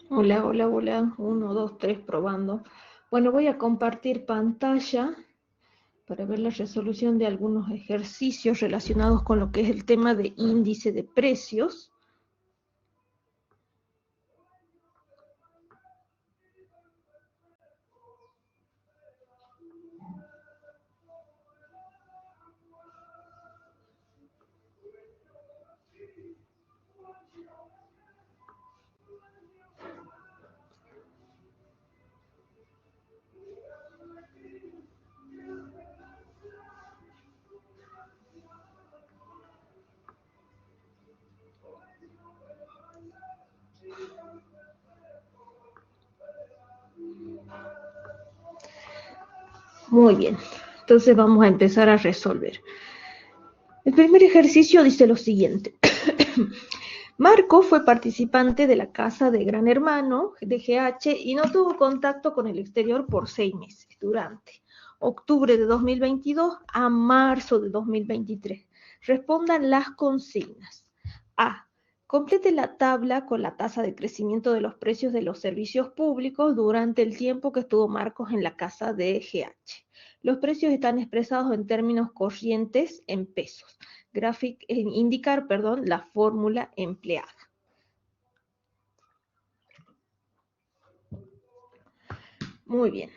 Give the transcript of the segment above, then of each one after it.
Hola, hola, hola. Uno, dos, tres, probando. Bueno, voy a compartir pantalla para ver la resolución de algunos ejercicios relacionados con lo que es el tema de índice de precios. Muy bien. Entonces vamos a empezar a resolver. El primer ejercicio dice lo siguiente. Marco fue participante de la casa de Gran Hermano de GH y no tuvo contacto con el exterior por 6 meses, durante octubre de 2022 a marzo de 2023. Respondan las consignas. A. Complete la tabla con la tasa de crecimiento de los precios de los servicios públicos durante el tiempo que estuvo Marcos en la casa de GH. Los precios están expresados en términos corrientes en pesos. Indicar, la fórmula empleada. Muy bien.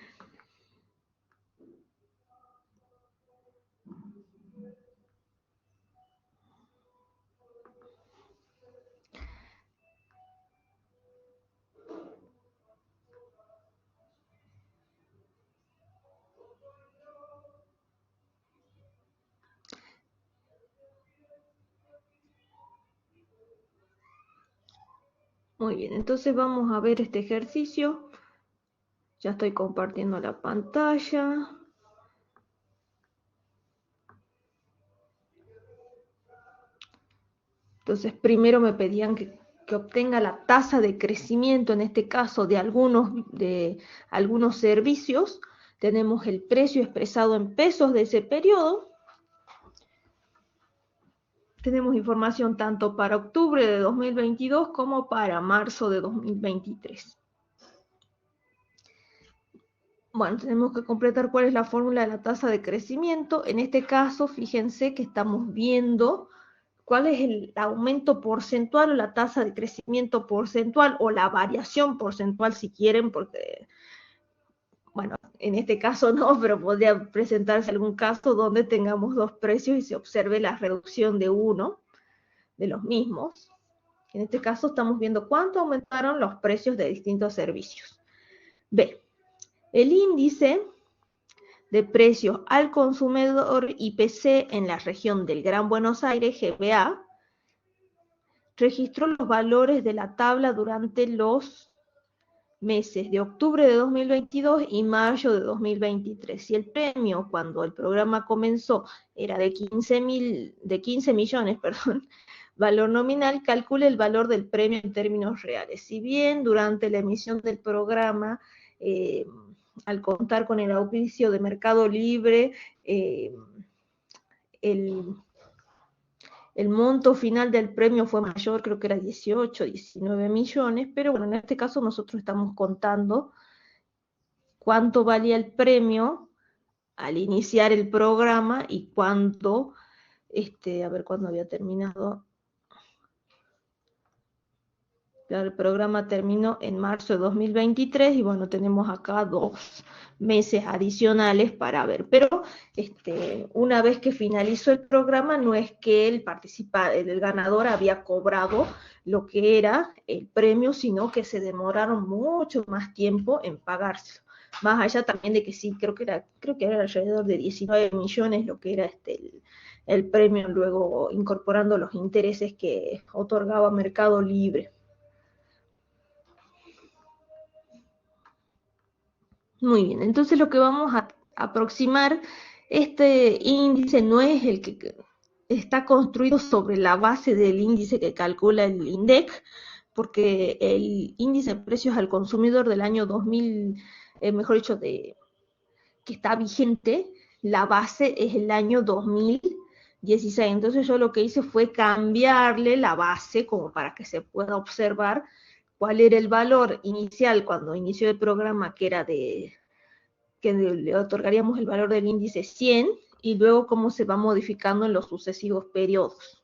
Muy bien, entonces vamos a ver este ejercicio. Ya estoy compartiendo la pantalla. Entonces primero me pedían que obtenga la tasa de crecimiento, en este caso de algunos servicios. Tenemos el precio expresado en pesos de ese periodo. Tenemos información tanto para octubre de 2022 como para marzo de 2023. Bueno, tenemos que completar cuál es la fórmula de la tasa de crecimiento. En este caso, fíjense que estamos viendo cuál es el aumento porcentual o la tasa de crecimiento porcentual o la variación porcentual si quieren, porque, bueno, en este caso no, pero podría presentarse algún caso donde tengamos dos precios y se observe la reducción de uno de los mismos. En este caso estamos viendo cuánto aumentaron los precios de distintos servicios. B. El índice de precios al consumidor IPC en la región del Gran Buenos Aires, GBA, registró los valores de la tabla durante los meses de octubre de 2022 y mayo de 2023. Si el premio cuando el programa comenzó era de 15 millones, valor nominal, calcule el valor del premio en términos reales. Si bien durante la emisión del programa, al contar con el auspicio de Mercado Libre, el monto final del premio fue mayor, creo que era 18, 19 millones, pero bueno, en este caso nosotros estamos contando cuánto valía el premio al iniciar el programa y cuánto, a ver cuándo había terminado. El programa terminó en marzo de 2023 y bueno, tenemos acá 2 meses adicionales para ver. Pero una vez que finalizó el programa, no es que el ganador había cobrado lo que era el premio, sino que se demoraron mucho más tiempo en pagárselo. Más allá también de que sí, creo que era alrededor de 19 millones lo que era el premio, luego incorporando los intereses que otorgaba Mercado Libre. Muy bien, entonces lo que vamos a aproximar, este índice no es el que está construido sobre la base del índice que calcula el INDEC, porque el índice de precios al consumidor del año 2000, mejor dicho, que está vigente, la base es el año 2016. Entonces yo lo que hice fue cambiarle la base como para que se pueda observar cuál era el valor inicial cuando inició el programa, que era que le otorgaríamos el valor del índice 100, y luego cómo se va modificando en los sucesivos periodos.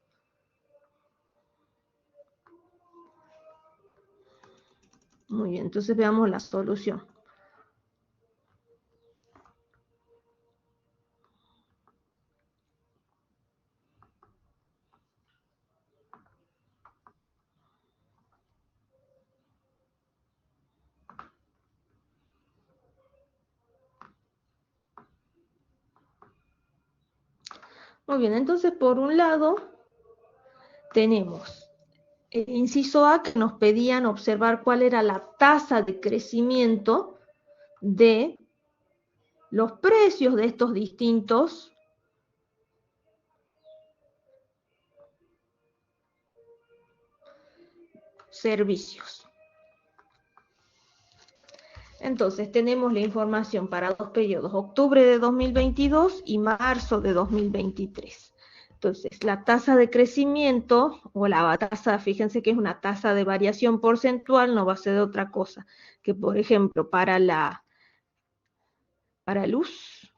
Muy bien, entonces veamos la solución. Muy bien, entonces por un lado tenemos el inciso A, que nos pedían observar cuál era la tasa de crecimiento de los precios de estos distintos servicios. Entonces tenemos la información para dos periodos, octubre de 2022 y marzo de 2023. Entonces, la tasa de crecimiento, o la tasa, fíjense que es una tasa de variación porcentual, no va a ser otra cosa que, por ejemplo, para luz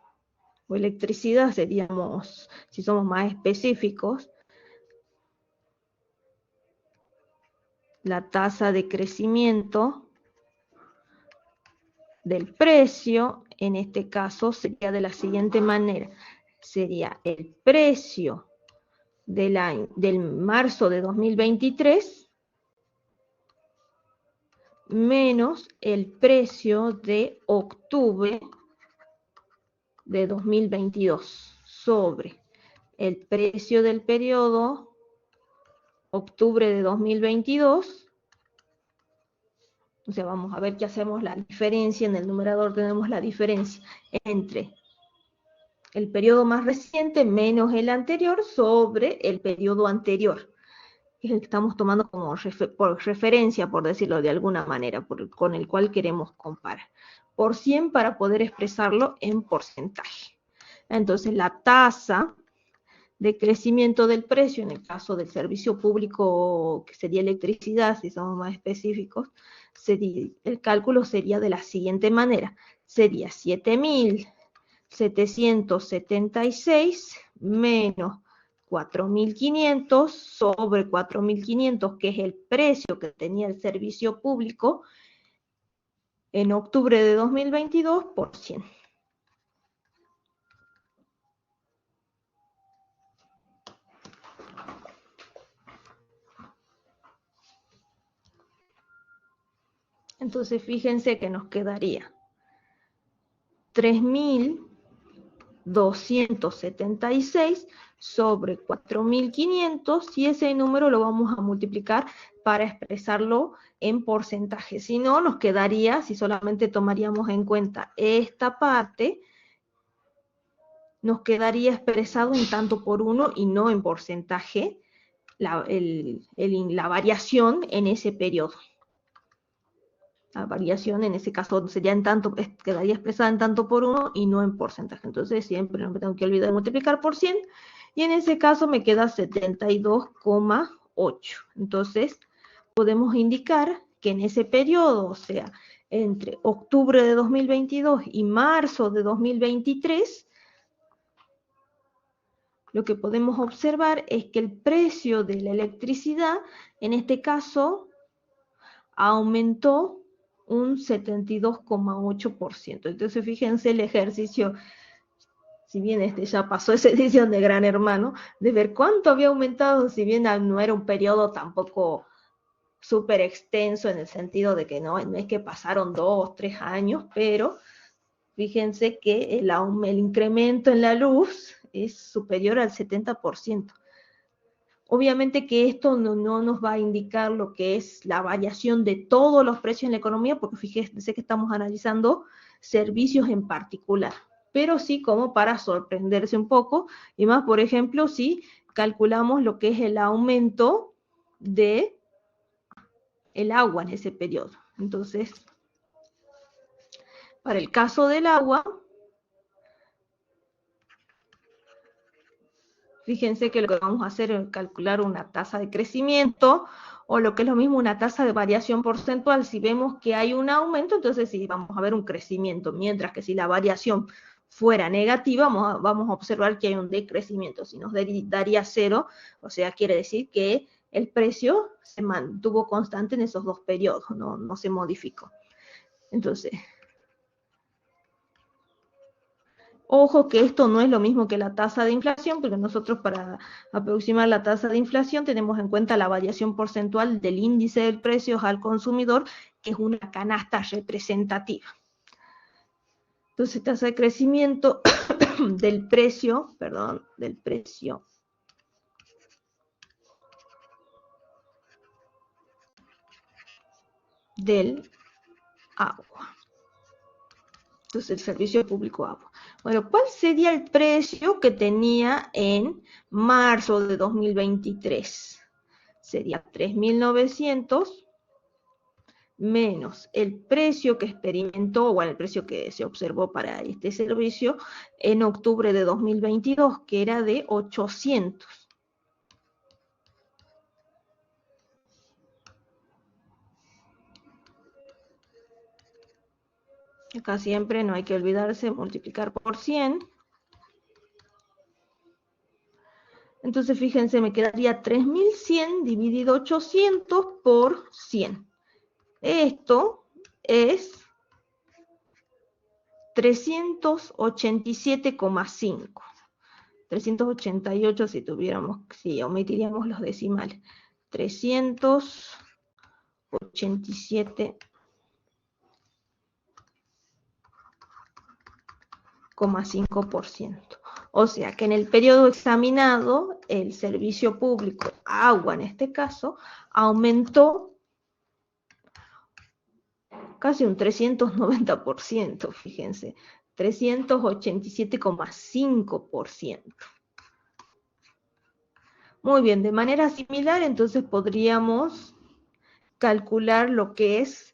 o electricidad, seríamos, si somos más específicos, la tasa de crecimiento del precio, en este caso, sería de la siguiente manera. Sería el precio del marzo de 2023 menos el precio de octubre de 2022 sobre el precio del periodo octubre de 2022. O sea, vamos a ver qué hacemos la diferencia. En el numerador tenemos la diferencia entre el periodo más reciente menos el anterior sobre el periodo anterior. Es el que estamos tomando como por referencia, por decirlo de alguna manera, con el cual queremos comparar. Por 100 para poder expresarlo en porcentaje. Entonces, la tasa de crecimiento del precio, en el caso del servicio público, que sería electricidad, si somos más específicos, el cálculo sería de la siguiente manera. Sería 7.776 menos 4.500 sobre 4.500, que es el precio que tenía el servicio público en octubre de 2022, por 100. Entonces, fíjense que nos quedaría 3.276 sobre 4.500, y ese número lo vamos a multiplicar para expresarlo en porcentaje. Si no, nos quedaría, si solamente tomaríamos en cuenta esta parte, nos quedaría expresado en tanto por uno y no en porcentaje la variación en ese periodo. La variación en ese caso sería quedaría expresada en tanto por uno y no en porcentaje. Entonces siempre no me tengo que olvidar de multiplicar por 100, y en ese caso me queda 72,8. Entonces podemos indicar que en ese periodo, o sea, entre octubre de 2022 y marzo de 2023, lo que podemos observar es que el precio de la electricidad, en este caso, aumentó un 72,8%. Entonces, fíjense el ejercicio, si bien ya pasó esa edición de Gran Hermano, de ver cuánto había aumentado, si bien no era un periodo tampoco súper extenso en el sentido de que no es que pasaron 2, 3 años, pero fíjense que el incremento en la luz es superior al 70%. Obviamente que esto no nos va a indicar lo que es la variación de todos los precios en la economía, porque fíjense que estamos analizando servicios en particular, pero sí como para sorprenderse un poco, y más, por ejemplo, si calculamos lo que es el aumento de el agua en ese periodo. Entonces, para el caso del agua, Fíjense que lo que vamos a hacer es calcular una tasa de crecimiento, o lo que es lo mismo una tasa de variación porcentual. Si vemos que hay un aumento, entonces sí vamos a ver un crecimiento, mientras que si la variación fuera negativa, vamos a observar que hay un decrecimiento. Si nos daría 0, o sea, quiere decir que el precio se mantuvo constante en esos dos periodos, no se modificó. Entonces, ojo que esto no es lo mismo que la tasa de inflación, porque nosotros para aproximar la tasa de inflación tenemos en cuenta la variación porcentual del índice de precios al consumidor, que es una canasta representativa. Entonces, tasa de crecimiento del precio del agua. Entonces, el servicio público agua. Bueno, ¿cuál sería el precio que tenía en marzo de 2023? Sería 3.900 menos el precio que experimentó, o el precio que se observó para este servicio en octubre de 2022, que era de 800. Acá siempre no hay que olvidarse multiplicar por 100. Entonces, fíjense, me quedaría 3.100 dividido 800 por 100. Esto es 387,5. 388 si omitiríamos los decimales. 387,5%. O sea que en el periodo examinado, el servicio público, agua en este caso, aumentó casi un 390%, fíjense, 387,5%. Muy bien, de manera similar, entonces podríamos calcular lo que es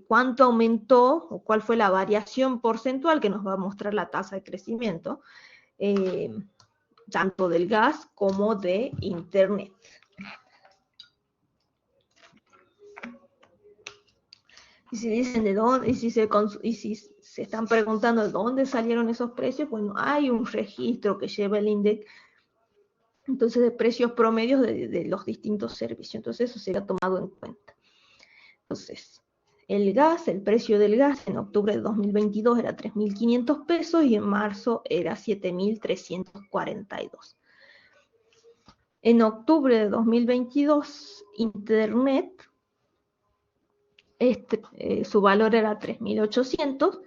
cuánto aumentó o cuál fue la variación porcentual que nos va a mostrar la tasa de crecimiento, tanto del gas como de Internet. Y si dicen de dónde, y si se están preguntando de dónde salieron esos precios, bueno, hay un registro que lleva el INDEC, entonces, de precios promedios de los distintos servicios. Entonces, eso será tomado en cuenta. Entonces, el precio del gas en octubre de 2022 era 3.500 pesos y en marzo era 7.342. En octubre de 2022, Internet, su valor era 3.800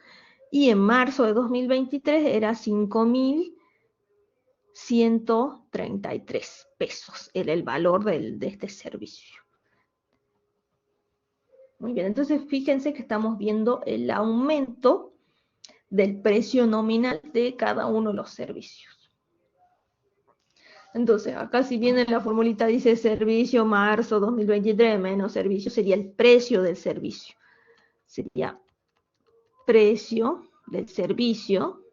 y en marzo de 2023 era 5.133 pesos, era el valor de este servicio. Muy bien, entonces fíjense que estamos viendo el aumento del precio nominal de cada uno de los servicios. Entonces, acá si bien en la formulita dice servicio marzo 2023 menos servicio, sería el precio del servicio. Sería precio del servicio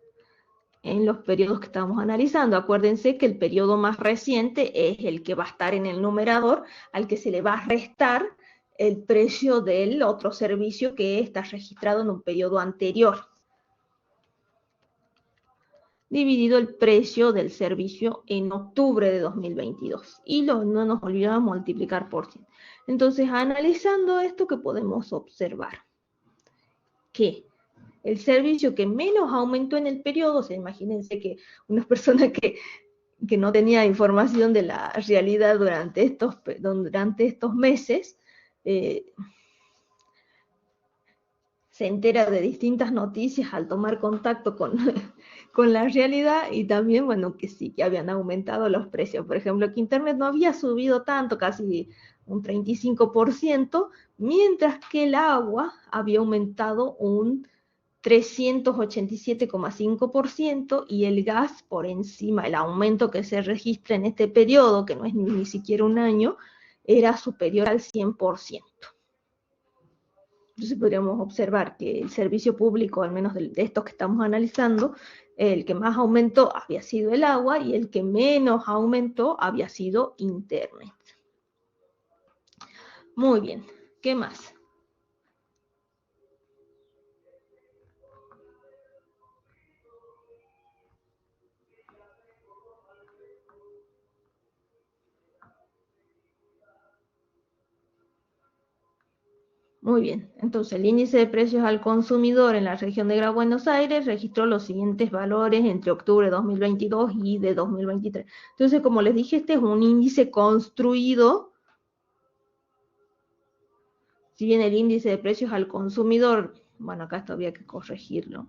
en los periodos que estamos analizando. Acuérdense que el periodo más reciente es el que va a estar en el numerador, al que se le va a restar el precio del otro servicio que está registrado en un periodo anterior, dividido el precio del servicio en octubre de 2022. Y no nos olvidamos multiplicar por 100. Entonces, analizando esto, ¿qué podemos observar? Que el servicio que menos aumentó en el periodo, o sea, imagínense que una persona que no tenía información de la realidad durante estos meses, se entera de distintas noticias al tomar contacto con la realidad, y también, bueno, que sí, que habían aumentado los precios. Por ejemplo, que Internet no había subido tanto, casi un 35%, mientras que el agua había aumentado un 387,5% y el gas por encima. El aumento que se registra en este periodo, que no es ni siquiera un año, era superior al 100%. Entonces podríamos observar que el servicio público, al menos de estos que estamos analizando, El que más aumentó había sido el agua y el que menos aumentó había sido Internet. Muy bien, ¿qué más? Muy bien, entonces el índice de precios al consumidor en la región de Gran Buenos Aires registró los siguientes valores entre octubre de 2022 y de 2023. Entonces, como les dije, este es un índice construido. Si bien el índice de precios al consumidor, bueno, acá esto había que corregirlo,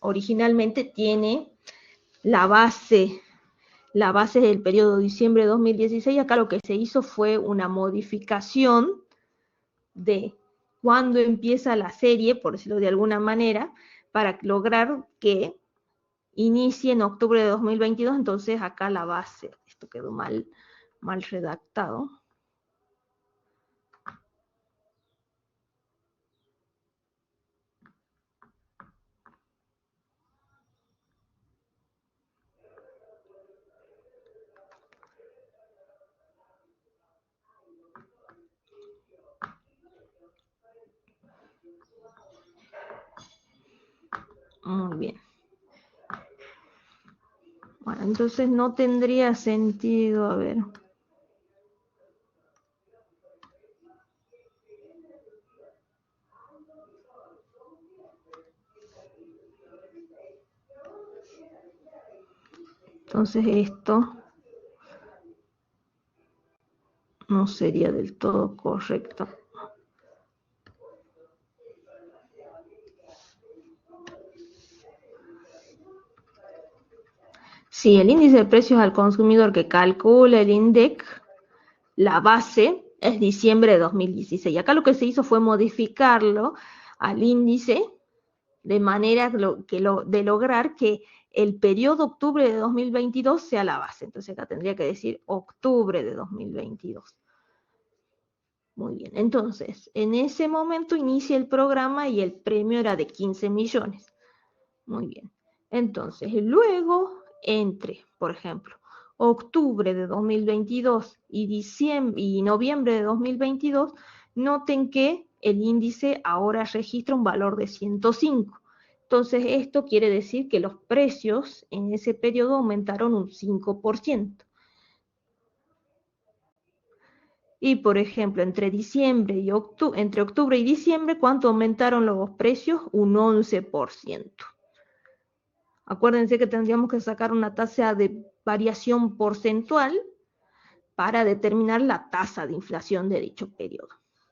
originalmente tiene la base del periodo diciembre de 2016, acá lo que se hizo fue una modificación de cuándo empieza la serie, por decirlo de alguna manera, para lograr que inicie en octubre de 2022, entonces acá la base, esto quedó mal redactado. Muy bien. Bueno, entonces no tendría sentido, a ver. Entonces esto no sería del todo correcto. Sí, el índice de precios al consumidor que calcula el INDEC, la base es diciembre de 2016. Acá lo que se hizo fue modificarlo al índice de manera de lograr que el periodo octubre de 2022 sea la base. Entonces acá tendría que decir octubre de 2022. Muy bien, entonces, en ese momento inicia el programa y el premio era de 15 millones. Muy bien. Entonces, luego, por ejemplo, octubre de 2022 y noviembre de 2022, noten que el índice ahora registra un valor de 105. Entonces, esto quiere decir que los precios en ese periodo aumentaron un 5%. Y, por ejemplo, entre octubre y diciembre, ¿cuánto aumentaron los precios? Un 11%. Acuérdense que tendríamos que sacar una tasa de variación porcentual para determinar la tasa de inflación de dicho periodo.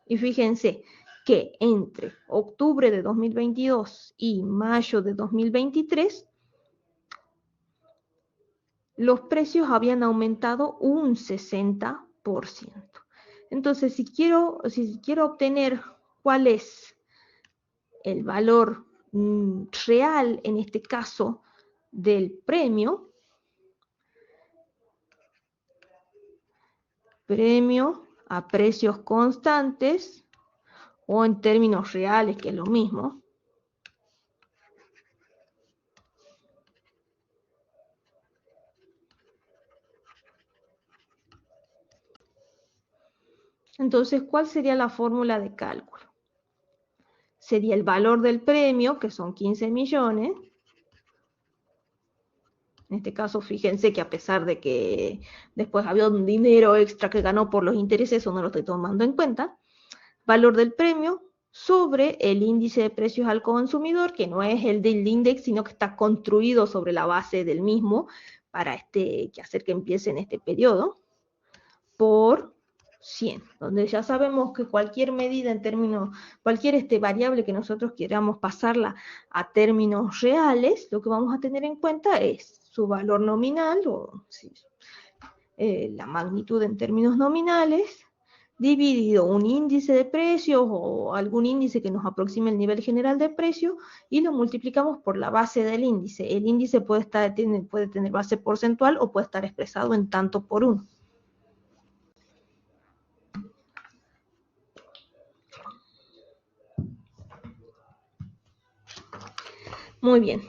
Y fíjense que entre octubre de 2022 y mayo de 2023, los precios habían aumentado un 60%. Entonces, si quiero obtener cuál es el valor real, en este caso, del premio a precios constantes, o en términos reales, que es lo mismo, entonces, ¿cuál sería la fórmula de cálculo? Sería el valor del premio, que son 15 millones. En este caso, fíjense que a pesar de que después había un dinero extra que ganó por los intereses, eso no lo estoy tomando en cuenta. Valor del premio sobre el índice de precios al consumidor, que no es el del index, sino que está construido sobre la base del mismo para hacer que empiece en este periodo, por 100, donde ya sabemos que cualquier medida en términos, cualquier variable que nosotros queramos pasarla a términos reales, lo que vamos a tener en cuenta es su valor nominal, o la magnitud en términos nominales, dividido un índice de precios o algún índice que nos aproxime el nivel general de precio, y lo multiplicamos por la base del índice. El índice puede tener base porcentual o puede estar expresado en tanto por uno. Muy bien.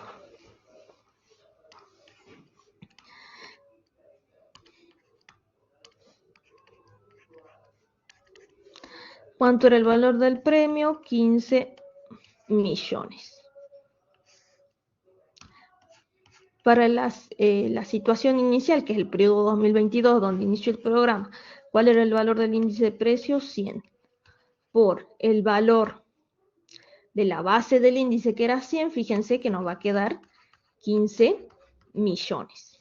¿Cuánto era el valor del premio? 15 millones. Para la situación inicial, que es el periodo 2022, donde inició el programa, ¿cuál era el valor del índice de precios? 100. Por el valor de la base del índice, que era 100, fíjense que nos va a quedar 15 millones.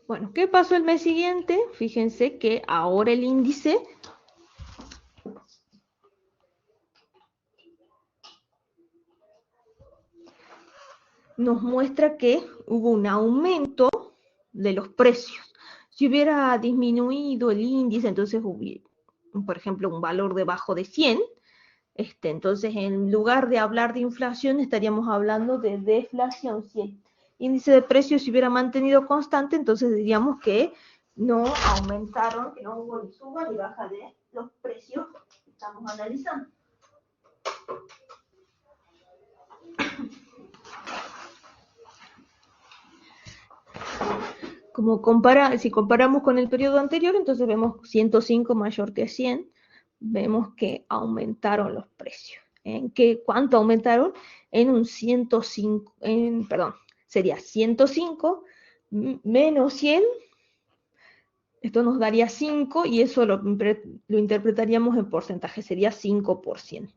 Bueno, ¿qué pasó el mes siguiente? Fíjense que ahora el índice nos muestra que hubo un aumento de los precios. Si hubiera disminuido el índice, entonces hubiera, por ejemplo, un valor debajo de 100, entonces en lugar de hablar de inflación estaríamos hablando de deflación. Si el índice de precios se hubiera mantenido constante, entonces diríamos que no aumentaron, que no hubo ni suba ni baja de los precios que estamos analizando. Si comparamos con el periodo anterior, entonces vemos 105 mayor que 100, vemos que aumentaron los precios. ¿En qué? ¿Cuánto aumentaron? En un 105, perdón, sería 105 menos 100, esto nos daría 5 y eso lo interpretaríamos en porcentaje, sería 5%.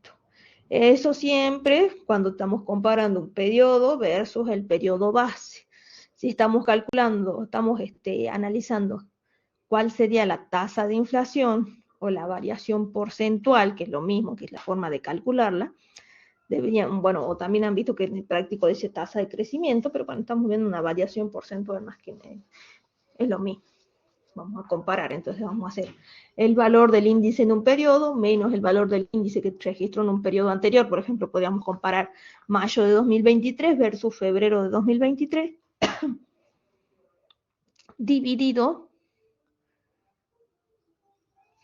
Eso siempre cuando estamos comparando un periodo versus el periodo base. Si estamos calculando, estamos analizando cuál sería la tasa de inflación o la variación porcentual, que es lo mismo, que es la forma de calcularla, bueno, o también han visto que en el práctico dice tasa de crecimiento, pero cuando estamos viendo una variación porcentual más que es lo mismo. Vamos a comparar, entonces vamos a hacer el valor del índice en un periodo menos el valor del índice que registró en un periodo anterior. Por ejemplo, podríamos comparar mayo de 2023 versus febrero de 2023 dividido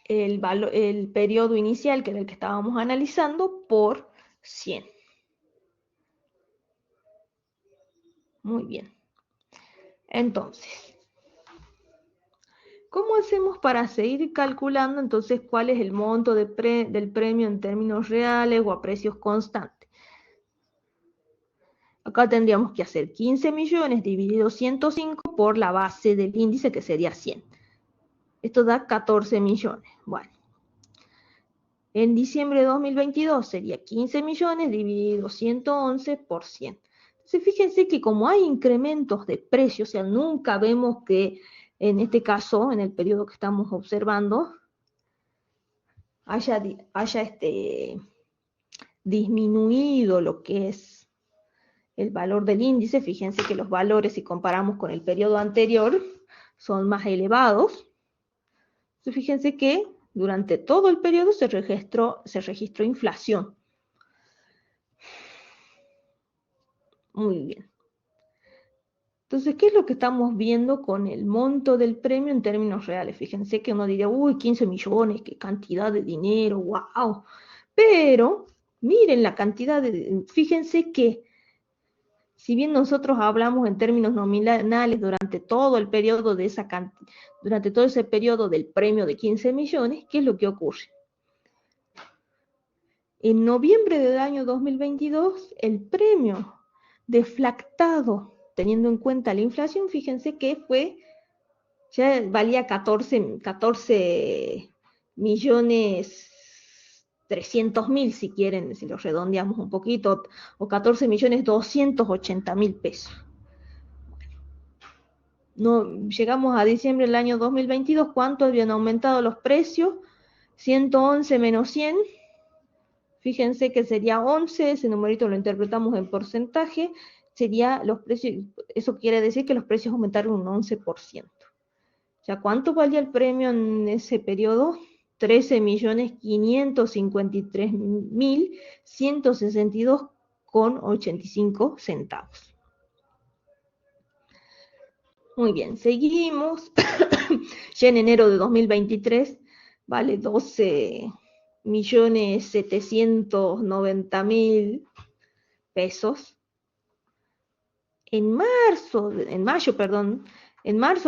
el periodo inicial, que era el que estábamos analizando, por 100. Muy bien. Entonces, ¿cómo hacemos para seguir calculando entonces cuál es el monto del premio en términos reales o a precios constantes? Acá tendríamos que hacer 15 millones dividido 105 por la base del índice, que sería 100. Esto da 14 millones. Bueno, en diciembre de 2022 sería 15 millones dividido 111 por 100. Entonces, fíjense que como hay incrementos de precios, o sea, nunca vemos que en este caso, en el periodo que estamos observando, haya disminuido lo que es el valor del índice. Fíjense que los valores, si comparamos con el periodo anterior, son más elevados. Entonces, fíjense que durante todo el periodo se registró inflación. Muy bien. Entonces, ¿qué es lo que estamos viendo con el monto del premio en términos reales? Fíjense que uno diría, uy, 15 millones, qué cantidad de dinero, wow. Pero, miren la cantidad fíjense que si bien nosotros hablamos en términos nominales durante todo el periodo durante todo ese periodo del premio de 15 millones, ¿qué es lo que ocurre? En noviembre del año 2022, el premio deflactado, teniendo en cuenta la inflación, fíjense que ya valía 14 millones 300.000, si quieren, si lo redondeamos un poquito, o 14 millones 280.000 pesos. No, llegamos a diciembre del año 2022, ¿cuánto habían aumentado los precios? 111 menos 100, fíjense que sería 11, ese numerito lo interpretamos en porcentaje, sería los precios, eso quiere decir que los precios aumentaron un 11%. ¿Ya cuánto valía el premio en ese periodo? 13.553.162,85 centavos. Muy bien, seguimos. Ya en enero de 2023 vale 12 1.790.000 pesos. En marzo de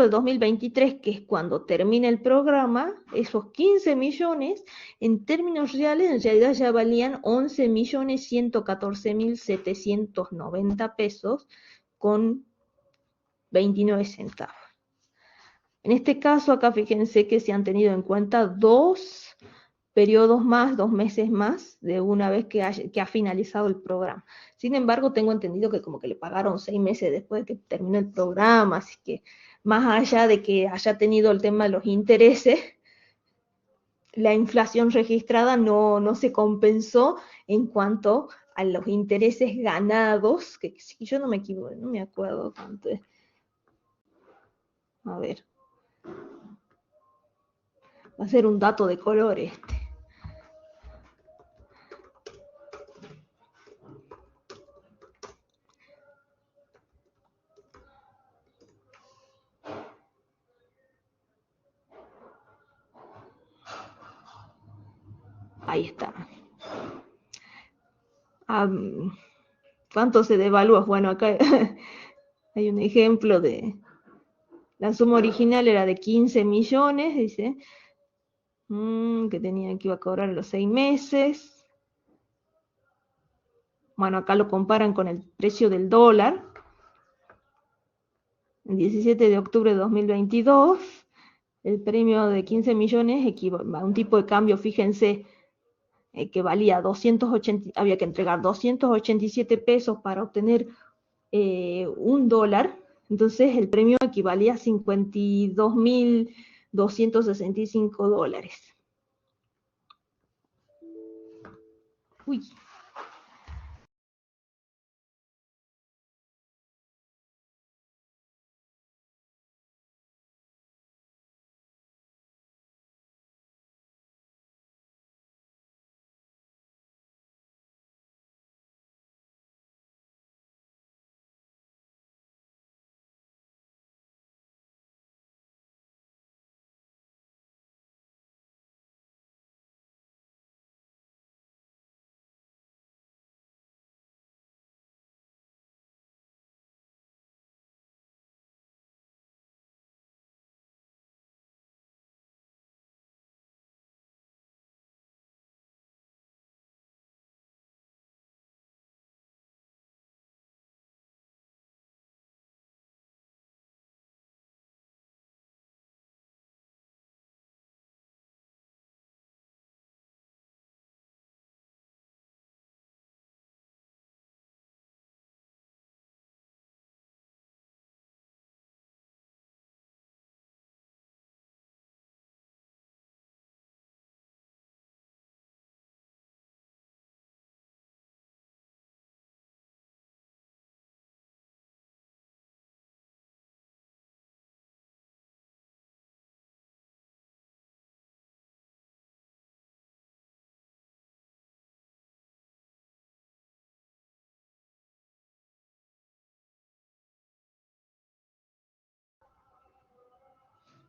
2023, que es cuando termina el programa, esos 15 millones, en términos reales, en realidad ya valían 11.114.790 pesos con 29 centavos. En este caso, acá fíjense que se han tenido en cuenta 2 periodos más, 2 meses más, de una vez que ha finalizado el programa. Sin embargo, tengo entendido que como que le pagaron 6 meses después de que terminó el programa, así que más allá de que haya tenido el tema de los intereses, la inflación registrada no se compensó en cuanto a los intereses ganados, que si yo no me equivoco, no me acuerdo tanto. A ver, va a ser un dato de color este. Ahí está. ¿Cuánto se devalúa? Bueno, acá hay un ejemplo de la suma original era de 15 millones, dice, que iba a cobrar a los 6 meses. Bueno, acá lo comparan con el precio del dólar. El 17 de octubre de 2022, el premio de 15 millones equivale a un tipo de cambio, fíjense, que valía 280, había que entregar 287 pesos para obtener $1. Entonces el premio equivalía a $52.265. Uy.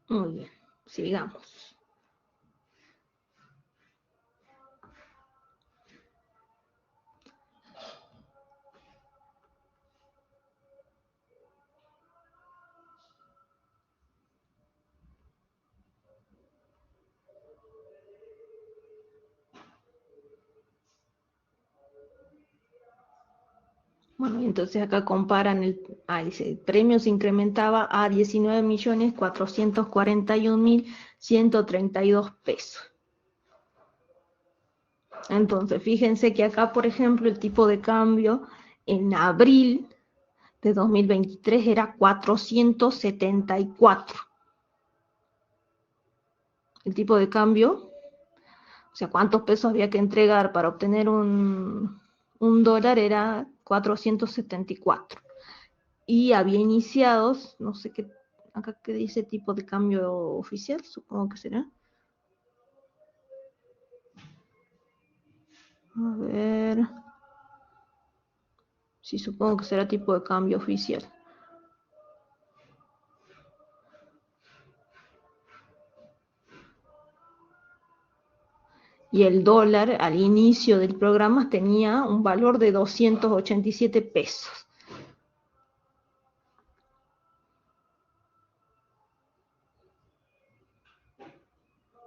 Muy bien, sigamos. Bueno, y entonces acá comparan dice, el premio se incrementaba a 19.441.132 pesos. Entonces, fíjense que acá, por ejemplo, el tipo de cambio en abril de 2023 era 474. El tipo de cambio, o sea, cuántos pesos había que entregar para obtener un dólar era 474. Y había iniciados, no sé qué, acá que dice tipo de cambio oficial, supongo que será. A ver, sí, supongo que será tipo de cambio oficial. y el dólar al inicio del programa tenía un valor de 287 pesos.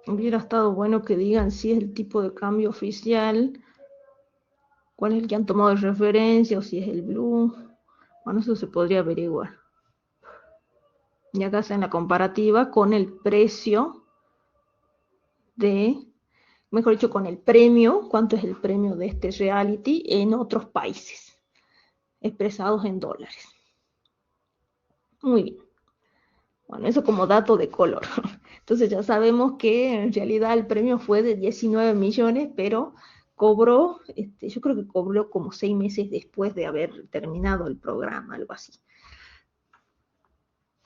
Hubiera estado bueno que digan si es el tipo de cambio oficial, cuál es el que han tomado de referencia o si es el blue. Bueno, eso se podría averiguar. Y acá hacen la comparativa con el precio mejor dicho, con el premio, cuánto es el premio de este reality en otros países, expresados en dólares. Muy bien. Bueno, eso como dato de color. Entonces ya sabemos que en realidad el premio fue de 19 millones, pero cobró, yo creo que cobró como 6 meses después de haber terminado el programa, algo así.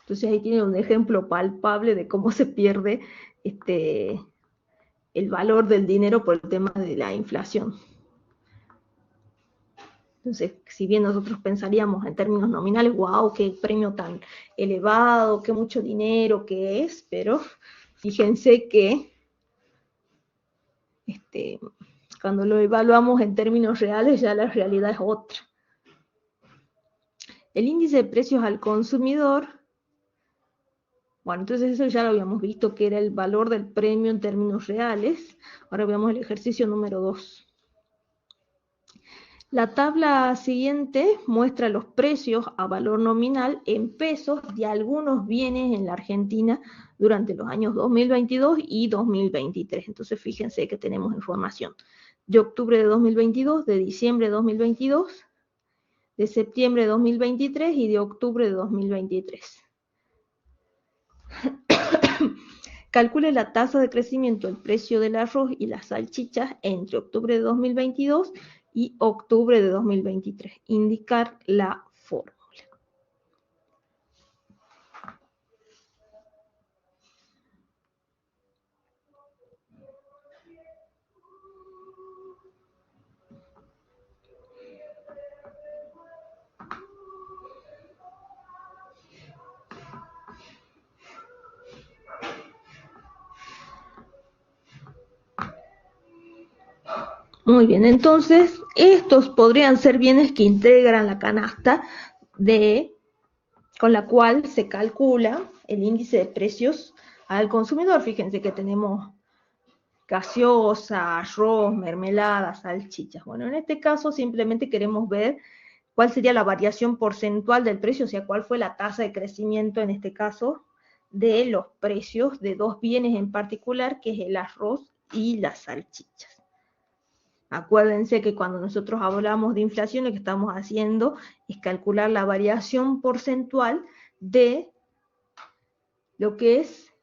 Entonces ahí tiene un ejemplo palpable de cómo se pierde el valor del dinero por el tema de la inflación. Entonces, si bien nosotros pensaríamos en términos nominales, wow, qué premio tan elevado, qué mucho dinero que es, pero fíjense que cuando lo evaluamos en términos reales, ya la realidad es otra. El índice de precios al consumidor, bueno, entonces eso ya lo habíamos visto, que era el valor del premio en términos reales. Ahora veamos el ejercicio número 2. La tabla siguiente muestra los precios a valor nominal en pesos de algunos bienes en la Argentina durante los años 2022 y 2023. Entonces fíjense que tenemos información de octubre de 2022, de diciembre de 2022, de septiembre de 2023 y de octubre de 2023. Calcule la tasa de crecimiento del precio del arroz y las salchichas entre octubre de 2022 y octubre de 2023. Indicar la fórmula. Muy bien, entonces estos podrían ser bienes que integran la canasta con la cual se calcula el índice de precios al consumidor. Fíjense que tenemos gaseosa, arroz, mermelada, salchichas. Bueno, en este caso simplemente queremos ver cuál sería la variación porcentual del precio, o sea, cuál fue la tasa de crecimiento en este caso de los precios de dos bienes en particular, que es el arroz y las salchichas. Acuérdense que cuando nosotros hablamos de inflación, lo que estamos haciendo es calcular la variación porcentual de lo que es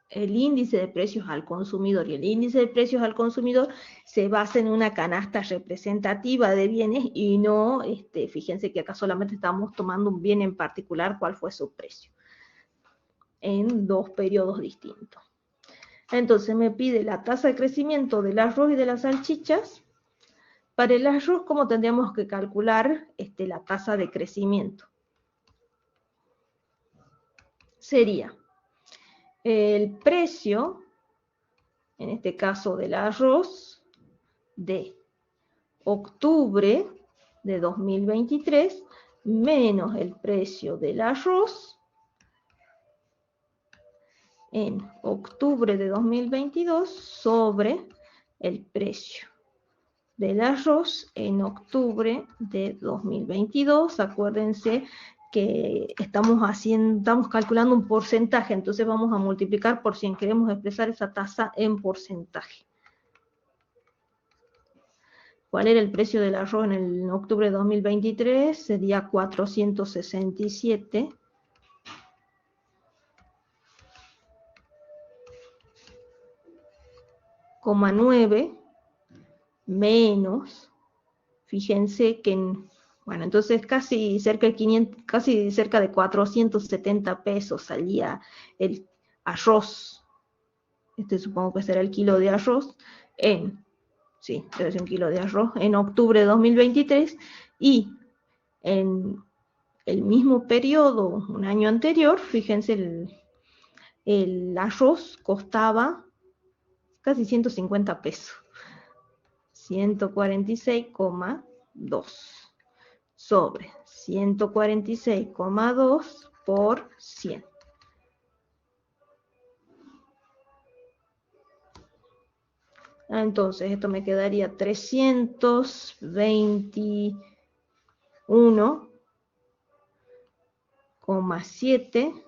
el índice de precios al consumidor. Y el índice de precios al consumidor se basa en una canasta representativa de bienes y no, fíjense que acá solamente estamos tomando un bien en particular, cuál fue su precio, en dos periodos distintos. Entonces me pide la tasa de crecimiento del arroz y de las salchichas. Para el arroz, ¿cómo tendríamos que calcular la tasa de crecimiento? Sería el precio, en este caso del arroz, de octubre de 2023 menos el precio del arroz en octubre de 2022 sobre el precio del arroz en octubre de 2022. Acuérdense que estamos calculando un porcentaje, entonces vamos a multiplicar por 100, queremos expresar esa tasa en porcentaje. ¿Cuál era el precio del arroz en octubre de 2023? Sería 467,9 menos, fíjense que bueno, entonces casi cerca de 470 pesos salía el arroz. Supongo que será el kilo de arroz sí, debe ser un kilo de arroz en octubre de 2023, y en el mismo periodo, un año anterior, fíjense, el arroz costaba casi 150 pesos. 146,2 sobre 146,2 por 100. Entonces, esto me quedaría 321,7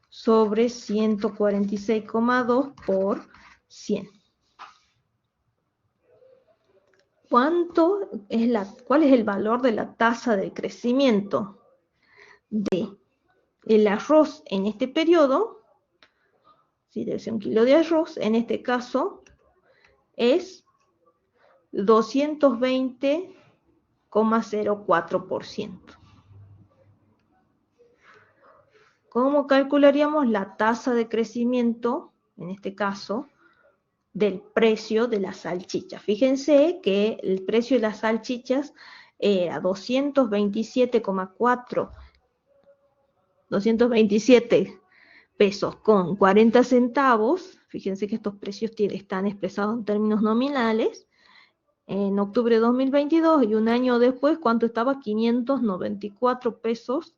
sobre 146,2 por 100. ¿Cuál es el valor de la tasa de crecimiento del arroz en este periodo? Si debe ser 1 kilo de arroz, en este caso es 220,04%. ¿Cómo calcularíamos la tasa de crecimiento, en este caso, del precio de las salchichas? Fíjense que el precio de las salchichas era 227 pesos con 40 centavos. Fíjense que estos precios están expresados en términos nominales. En octubre de 2022 y un año después, ¿cuánto estaba? 594 pesos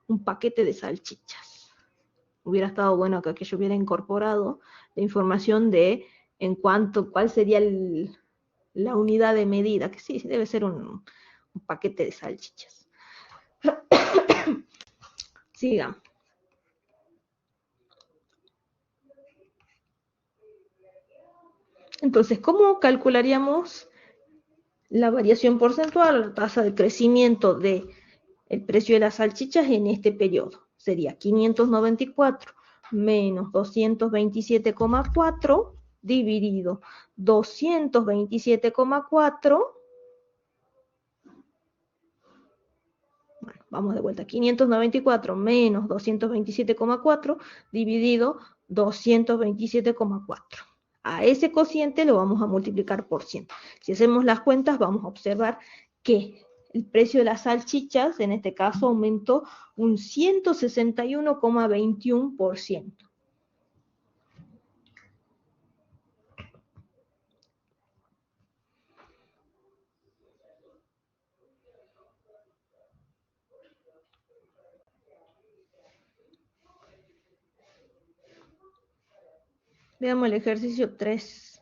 un paquete de salchichas. Hubiera estado bueno que yo hubiera incorporado la información de cuál sería la unidad de medida, que sí, debe ser un paquete de salchichas. Sigamos. Entonces, ¿cómo calcularíamos la variación porcentual o la tasa de crecimiento del precio de las salchichas en este periodo? Sería 594 menos 227,4 dividido 227,4. Bueno, vamos de vuelta. 594 menos 227,4 dividido 227,4. A ese cociente lo vamos a multiplicar por 100. Si hacemos las cuentas, vamos a observar que el precio de las salchichas, en este caso, aumentó un 161,21%. Veamos el ejercicio 3.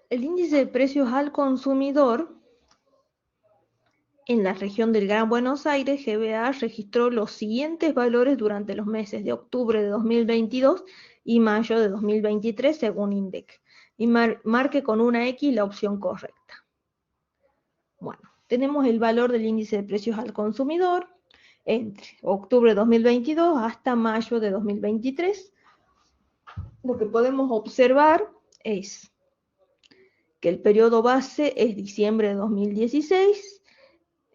El índice de precios al consumidor en la región del Gran Buenos Aires, GBA, registró los siguientes valores durante los meses de octubre de 2022 y mayo de 2023, según INDEC. Y marque con una X la opción correcta. Bueno, tenemos el valor del índice de precios al consumidor entre octubre de 2022 hasta mayo de 2023. Lo que podemos observar es que el periodo base es diciembre de 2016.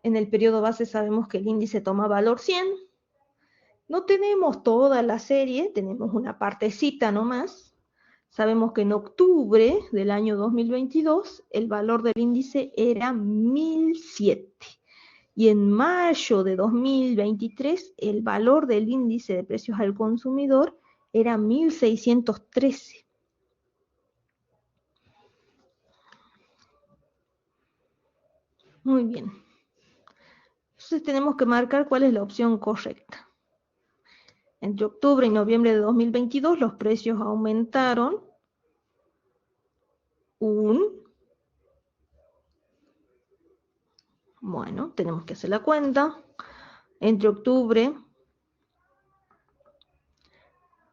En el periodo base sabemos que el índice toma valor 100. No tenemos toda la serie, tenemos una partecita nomás. Sabemos que en octubre del año 2022 el valor del índice era 1007. Y en mayo de 2023 el valor del índice de precios al consumidor era 1613. Muy bien. Entonces tenemos que marcar cuál es la opción correcta. Entre octubre y noviembre de 2022 los precios aumentaron bueno, tenemos que hacer la cuenta. Entre octubre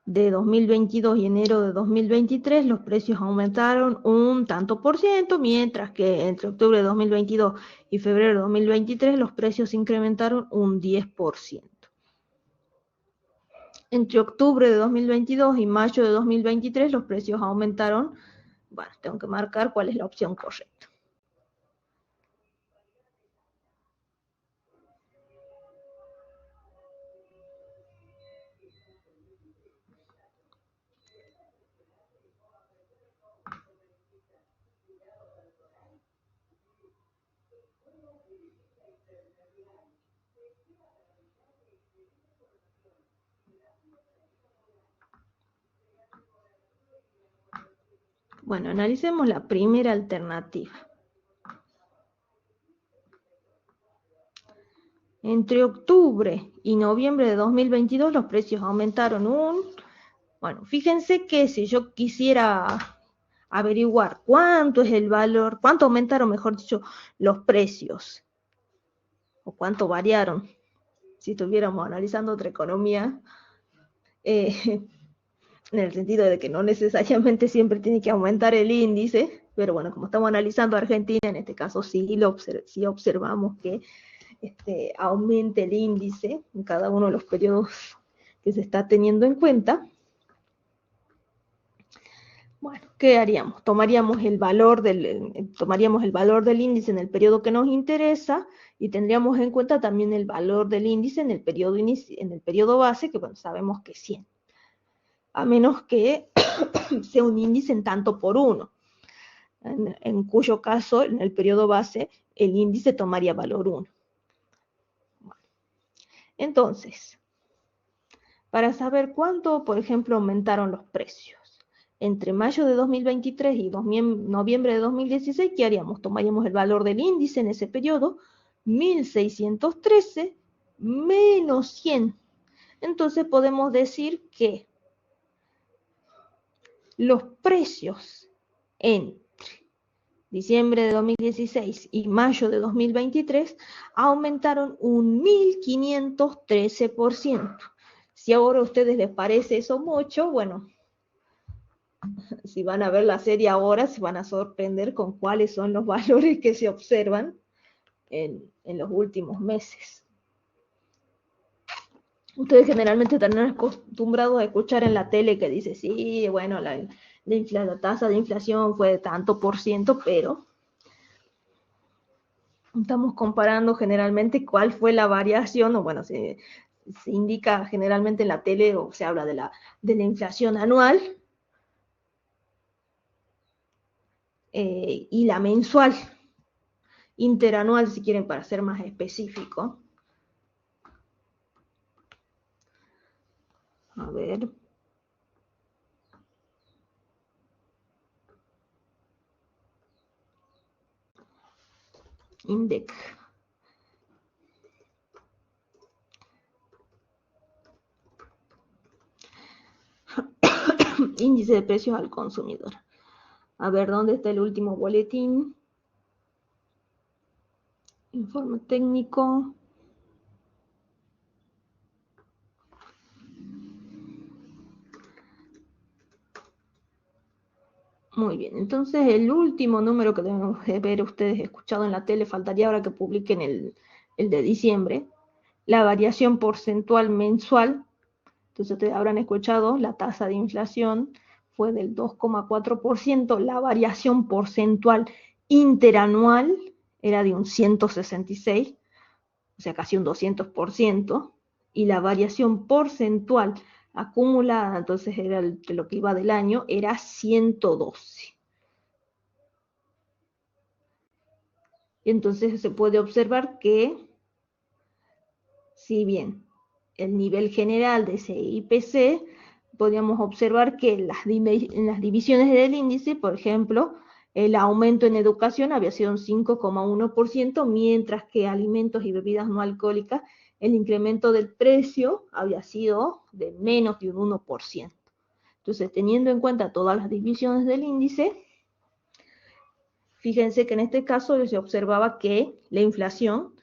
de 2022 y enero de 2023 los precios aumentaron un tanto por ciento, mientras que entre octubre de 2022 y febrero de 2023 los precios incrementaron un 10%. Entre octubre de 2022 y mayo de 2023 los precios aumentaron, bueno, tengo que marcar cuál es la opción correcta. Bueno, analicemos la primera alternativa. Entre octubre y noviembre de 2022 los precios aumentaron Bueno, fíjense que si yo quisiera averiguar cuánto es el valor, cuánto aumentaron, mejor dicho, los precios, o cuánto variaron, si estuviéramos analizando otra economía, en el sentido de que no necesariamente siempre tiene que aumentar el índice, pero bueno, como estamos analizando Argentina, en este caso sí observamos que aumente el índice en cada uno de los periodos que se está teniendo en cuenta. Bueno, ¿qué haríamos? Tomaríamos el valor del índice en el periodo que nos interesa y tendríamos en cuenta también el valor del índice en el periodo base, que bueno, sabemos que es 100. A menos que sea un índice en tanto por uno, en cuyo caso, en el periodo base, el índice tomaría valor 1. Bueno, entonces, para saber cuánto, por ejemplo, aumentaron los precios entre mayo de 2023 y noviembre de 2016, ¿qué haríamos? Tomaríamos el valor del índice en ese periodo, 1613 menos 100. Entonces podemos decir que los precios entre diciembre de 2016 y mayo de 2023 aumentaron un 1513%. Si ahora a ustedes les parece eso mucho, bueno, si van a ver la serie ahora, se van a sorprender con cuáles son los valores que se observan en los últimos meses. Ustedes generalmente están acostumbrados a escuchar en la tele que dice, sí, bueno, la tasa de inflación fue de tanto por ciento, pero estamos comparando generalmente cuál fue la variación, o bueno, se indica generalmente en la tele, o se habla de la inflación anual, y la mensual, interanual, si quieren, para ser más específico. A ver. INDEC. Índice de precios al consumidor. A ver, ¿dónde está el último boletín? Informe técnico. Muy bien, entonces el último número que deben ver ustedes escuchado en la tele, faltaría ahora que publiquen el de diciembre, la variación porcentual mensual. Entonces ustedes habrán escuchado, la tasa de inflación fue del 2,4%, la variación porcentual interanual era de un 166, o sea, casi un 200%, y la variación porcentual acumulada, entonces era de lo que iba del año, era 112. Y entonces se puede observar que, si bien el nivel general de ese IPC, podríamos observar que en las divisiones del índice, por ejemplo, el aumento en educación había sido un 5,1%, mientras que alimentos y bebidas no alcohólicas, el incremento del precio había sido de menos de un 1%. Entonces, teniendo en cuenta todas las divisiones del índice, fíjense que en este caso se observaba que la inflación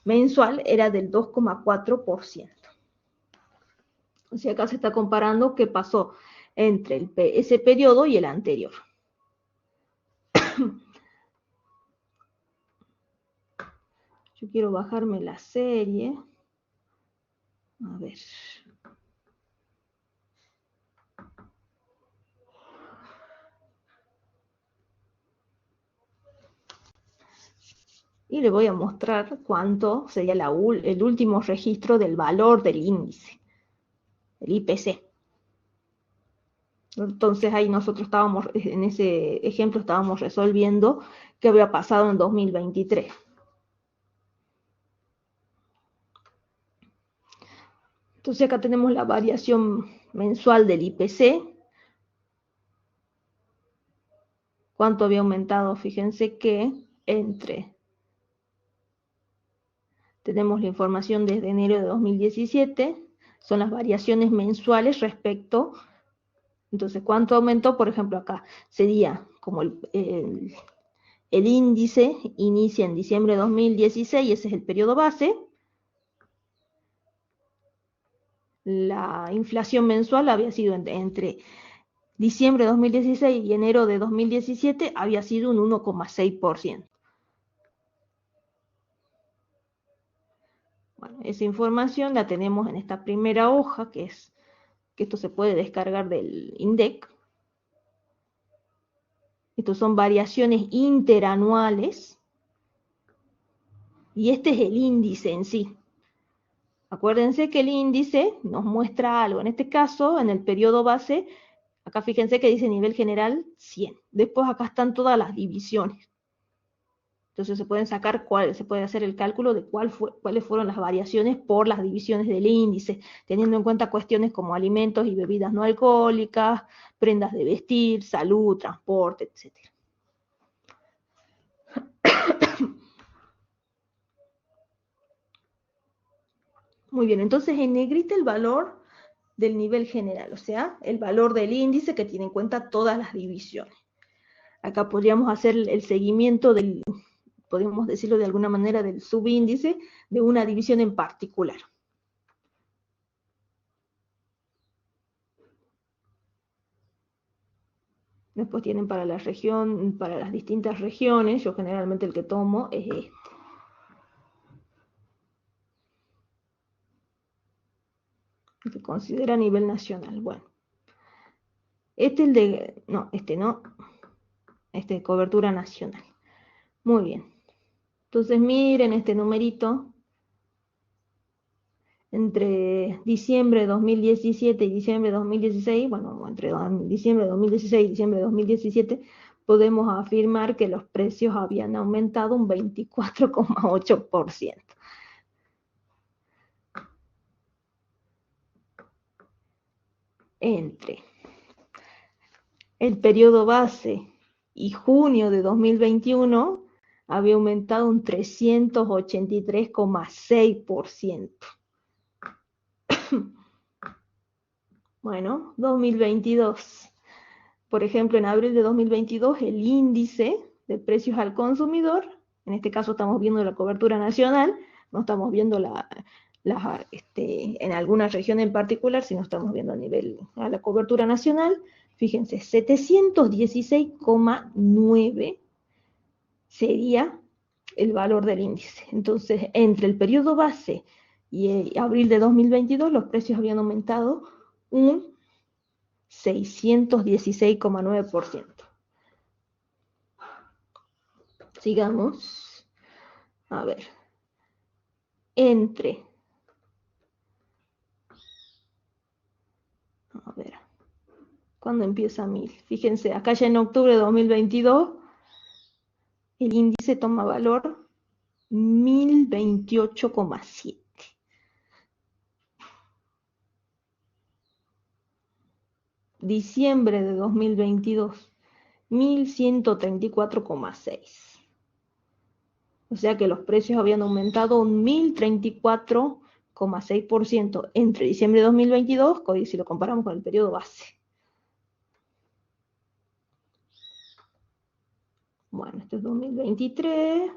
mensual era del 2,4%. O sea, acá se está comparando qué pasó entre ese periodo y el anterior. Yo quiero bajarme la serie. A ver. Y le voy a mostrar cuánto sería el último registro del valor del índice, el IPC. Entonces ahí nosotros estábamos, en ese ejemplo estábamos resolviendo qué había pasado en 2023. Entonces acá tenemos la variación mensual del IPC. ¿Cuánto había aumentado? Fíjense que tenemos la información desde enero de 2017, son las variaciones mensuales respecto, entonces, ¿cuánto aumentó? Por ejemplo, acá sería como el índice inicia en diciembre de 2016, ese es el periodo base. La inflación mensual había sido entre diciembre de 2016 y enero de 2017, había sido un 1,6%. Bueno, esa información la tenemos en esta primera hoja, que esto se puede descargar del INDEC. Estos son variaciones interanuales. Y este es el índice en sí. Acuérdense que el índice nos muestra algo. En este caso, en el periodo base, acá fíjense que dice nivel general 100. Después acá están todas las divisiones. Entonces se pueden sacar se puede hacer el cálculo de cuáles fueron las variaciones por las divisiones del índice, teniendo en cuenta cuestiones como alimentos y bebidas no alcohólicas, prendas de vestir, salud, transporte, etc. Muy bien, entonces en negrita el valor del nivel general, o sea, el valor del índice que tiene en cuenta todas las divisiones. Acá podríamos hacer el seguimiento podríamos decirlo de alguna manera, del subíndice de una división en particular. Después tienen para la región, para las distintas regiones, yo generalmente el que tomo es este. Que considera a nivel nacional. Bueno. Este es el de, no, este de cobertura nacional. Muy bien. Entonces miren este numerito. Entre diciembre de 2017 y diciembre de 2016, bueno, entre diciembre de 2016 y diciembre de 2017, podemos afirmar que los precios habían aumentado un 24,8%. Entre el periodo base y junio de 2021, había aumentado un 383,6%. Bueno, 2022. Por ejemplo, en abril de 2022, el índice de precios al consumidor, en este caso estamos viendo la cobertura nacional, no estamos viendo en alguna región en particular, sino estamos viendo a la cobertura nacional. Fíjense, 716,9 sería el valor del índice. Entonces, entre el periodo base y abril de 2022, los precios habían aumentado un 616,9%. Sigamos. A ver. A ver. ¿Cuándo empieza 1000? Fíjense, acá ya en octubre de 2022, el índice toma valor 1028,7. Diciembre de 2022, 1134,6. O sea que los precios habían aumentado un 1034,6% entre diciembre de 2022, si lo comparamos con el periodo base. Bueno, esto es 2023.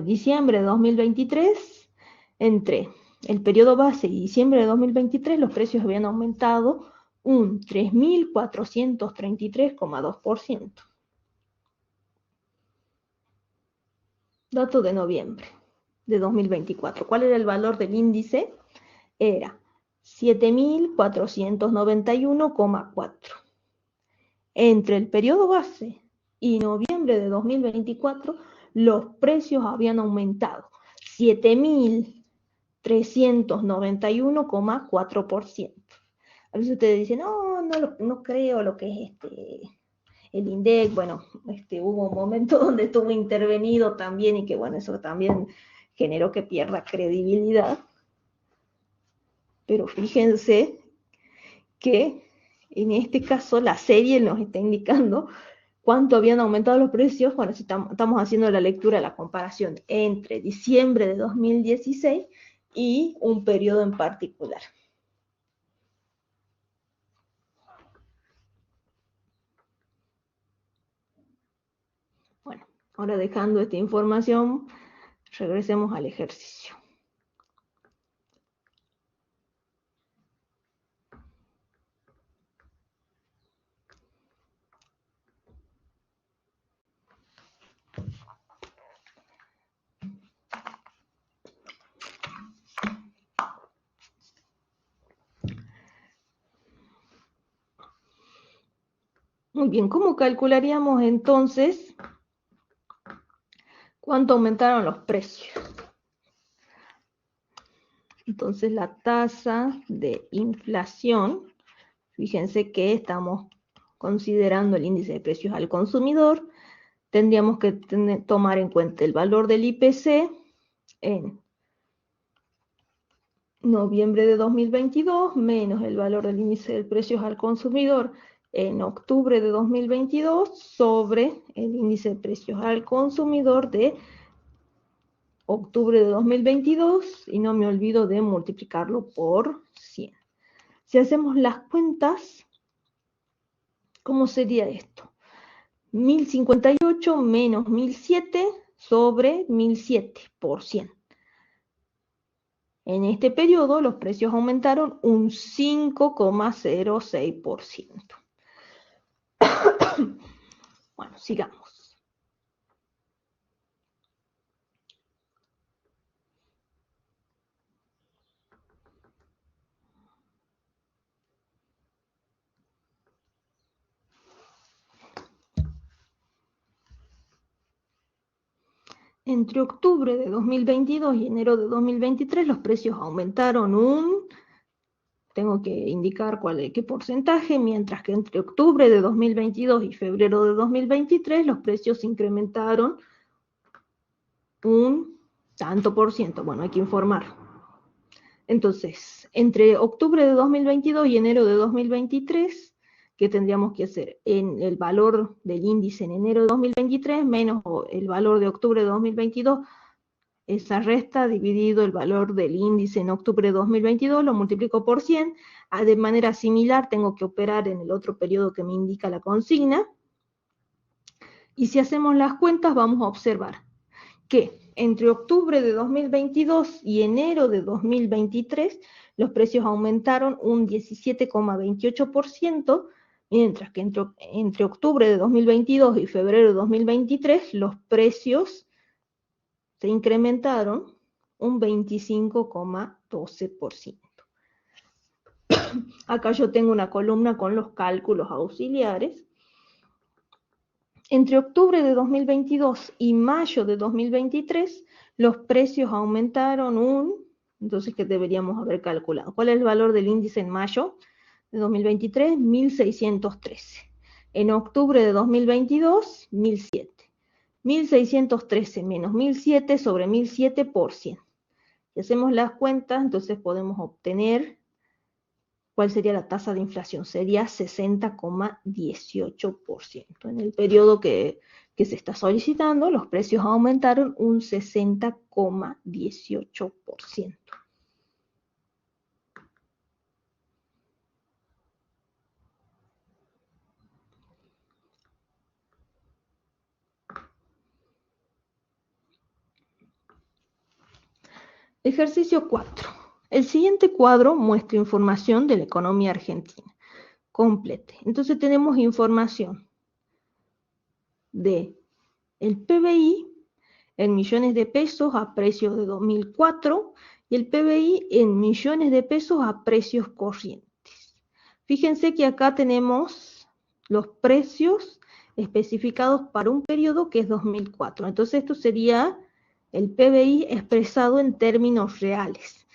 Diciembre de 2023, entre el periodo base y diciembre de 2023, los precios habían aumentado un 3.433,2%. Dato de noviembre de 2024. ¿Cuál era el valor del índice? Era 7.491,4. Entre el periodo base y noviembre de 2024, los precios habían aumentado 7.391,4%. A veces ustedes dicen, no creo lo que es el INDEC. Bueno, hubo un momento donde estuvo intervenido también y que bueno, eso también generó que pierda credibilidad. Pero fíjense que en este caso la serie nos está indicando cuánto habían aumentado los precios. Bueno, si estamos haciendo la lectura, la comparación entre diciembre de 2016 y un periodo en particular. Bueno, ahora dejando esta información, regresemos al ejercicio. Muy bien, ¿cómo calcularíamos entonces cuánto aumentaron los precios? Entonces la tasa de inflación, fíjense que estamos considerando el índice de precios al consumidor, tendríamos que tomar en cuenta el valor del IPC en noviembre de 2022 menos el valor del índice de precios al consumidor en octubre de 2022 sobre el índice de precios al consumidor de octubre de 2022 y no me olvido de multiplicarlo por 100. Si hacemos las cuentas, ¿cómo sería esto? 1058 menos 1007 sobre 1007 por 100. En este periodo los precios aumentaron un 5,06%. Bueno, sigamos. Entre octubre de 2022 y enero de 2023 los precios aumentaron tengo que indicar qué porcentaje, mientras que entre octubre de 2022 y febrero de 2023 los precios incrementaron un tanto por ciento. Bueno, hay que informar. Entonces, entre octubre de 2022 y enero de 2023, ¿qué tendríamos que hacer? En el valor del índice en enero de 2023 menos el valor de octubre de 2022, esa resta dividido el valor del índice en octubre de 2022, lo multiplico por 100. De manera similar tengo que operar en el otro periodo que me indica la consigna. Y si hacemos las cuentas vamos a observar que entre octubre de 2022 y enero de 2023 los precios aumentaron un 17,28%, mientras que entre octubre de 2022 y febrero de 2023 los precios se incrementaron un 25,12%. Acá yo tengo una columna con los cálculos auxiliares. Entre octubre de 2022 y mayo de 2023, los precios aumentaron entonces, ¿qué deberíamos haber calculado? ¿Cuál es el valor del índice en mayo de 2023? 1613. En octubre de 2022, 1007. 1613 menos 1007 sobre 1007 por 100. Si hacemos las cuentas, entonces podemos obtener ¿cuál sería la tasa de inflación? Sería 60,18%. En el periodo que se está solicitando, los precios aumentaron un 60,18%. Ejercicio 4. El siguiente cuadro muestra información de la economía argentina. Complete. Entonces tenemos información de el PBI en millones de pesos a precios de 2004 y el PBI en millones de pesos a precios corrientes. Fíjense que acá tenemos los precios especificados para un periodo que es 2004. Entonces esto sería el PBI expresado en términos reales.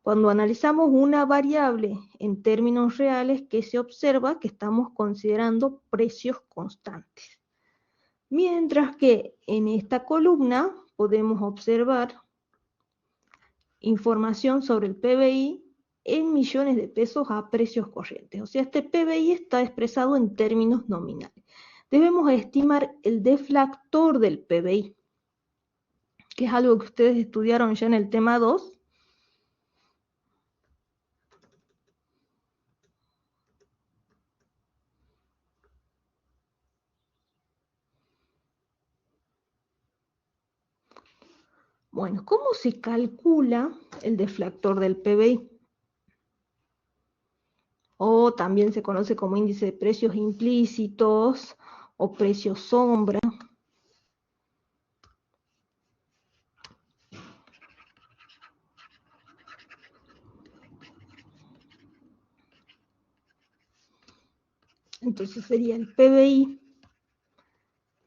Cuando analizamos una variable en términos reales, ¿qué se observa? Que estamos considerando precios constantes. Mientras que en esta columna podemos observar información sobre el PBI en millones de pesos a precios corrientes. O sea, este PBI está expresado en términos nominales. Debemos estimar el deflactor del PBI, que es algo que ustedes estudiaron ya en el tema 2. Bueno, ¿cómo se calcula el deflactor del PBI? O también se conoce como índice de precios implícitos o precio sombra. Entonces sería el PBI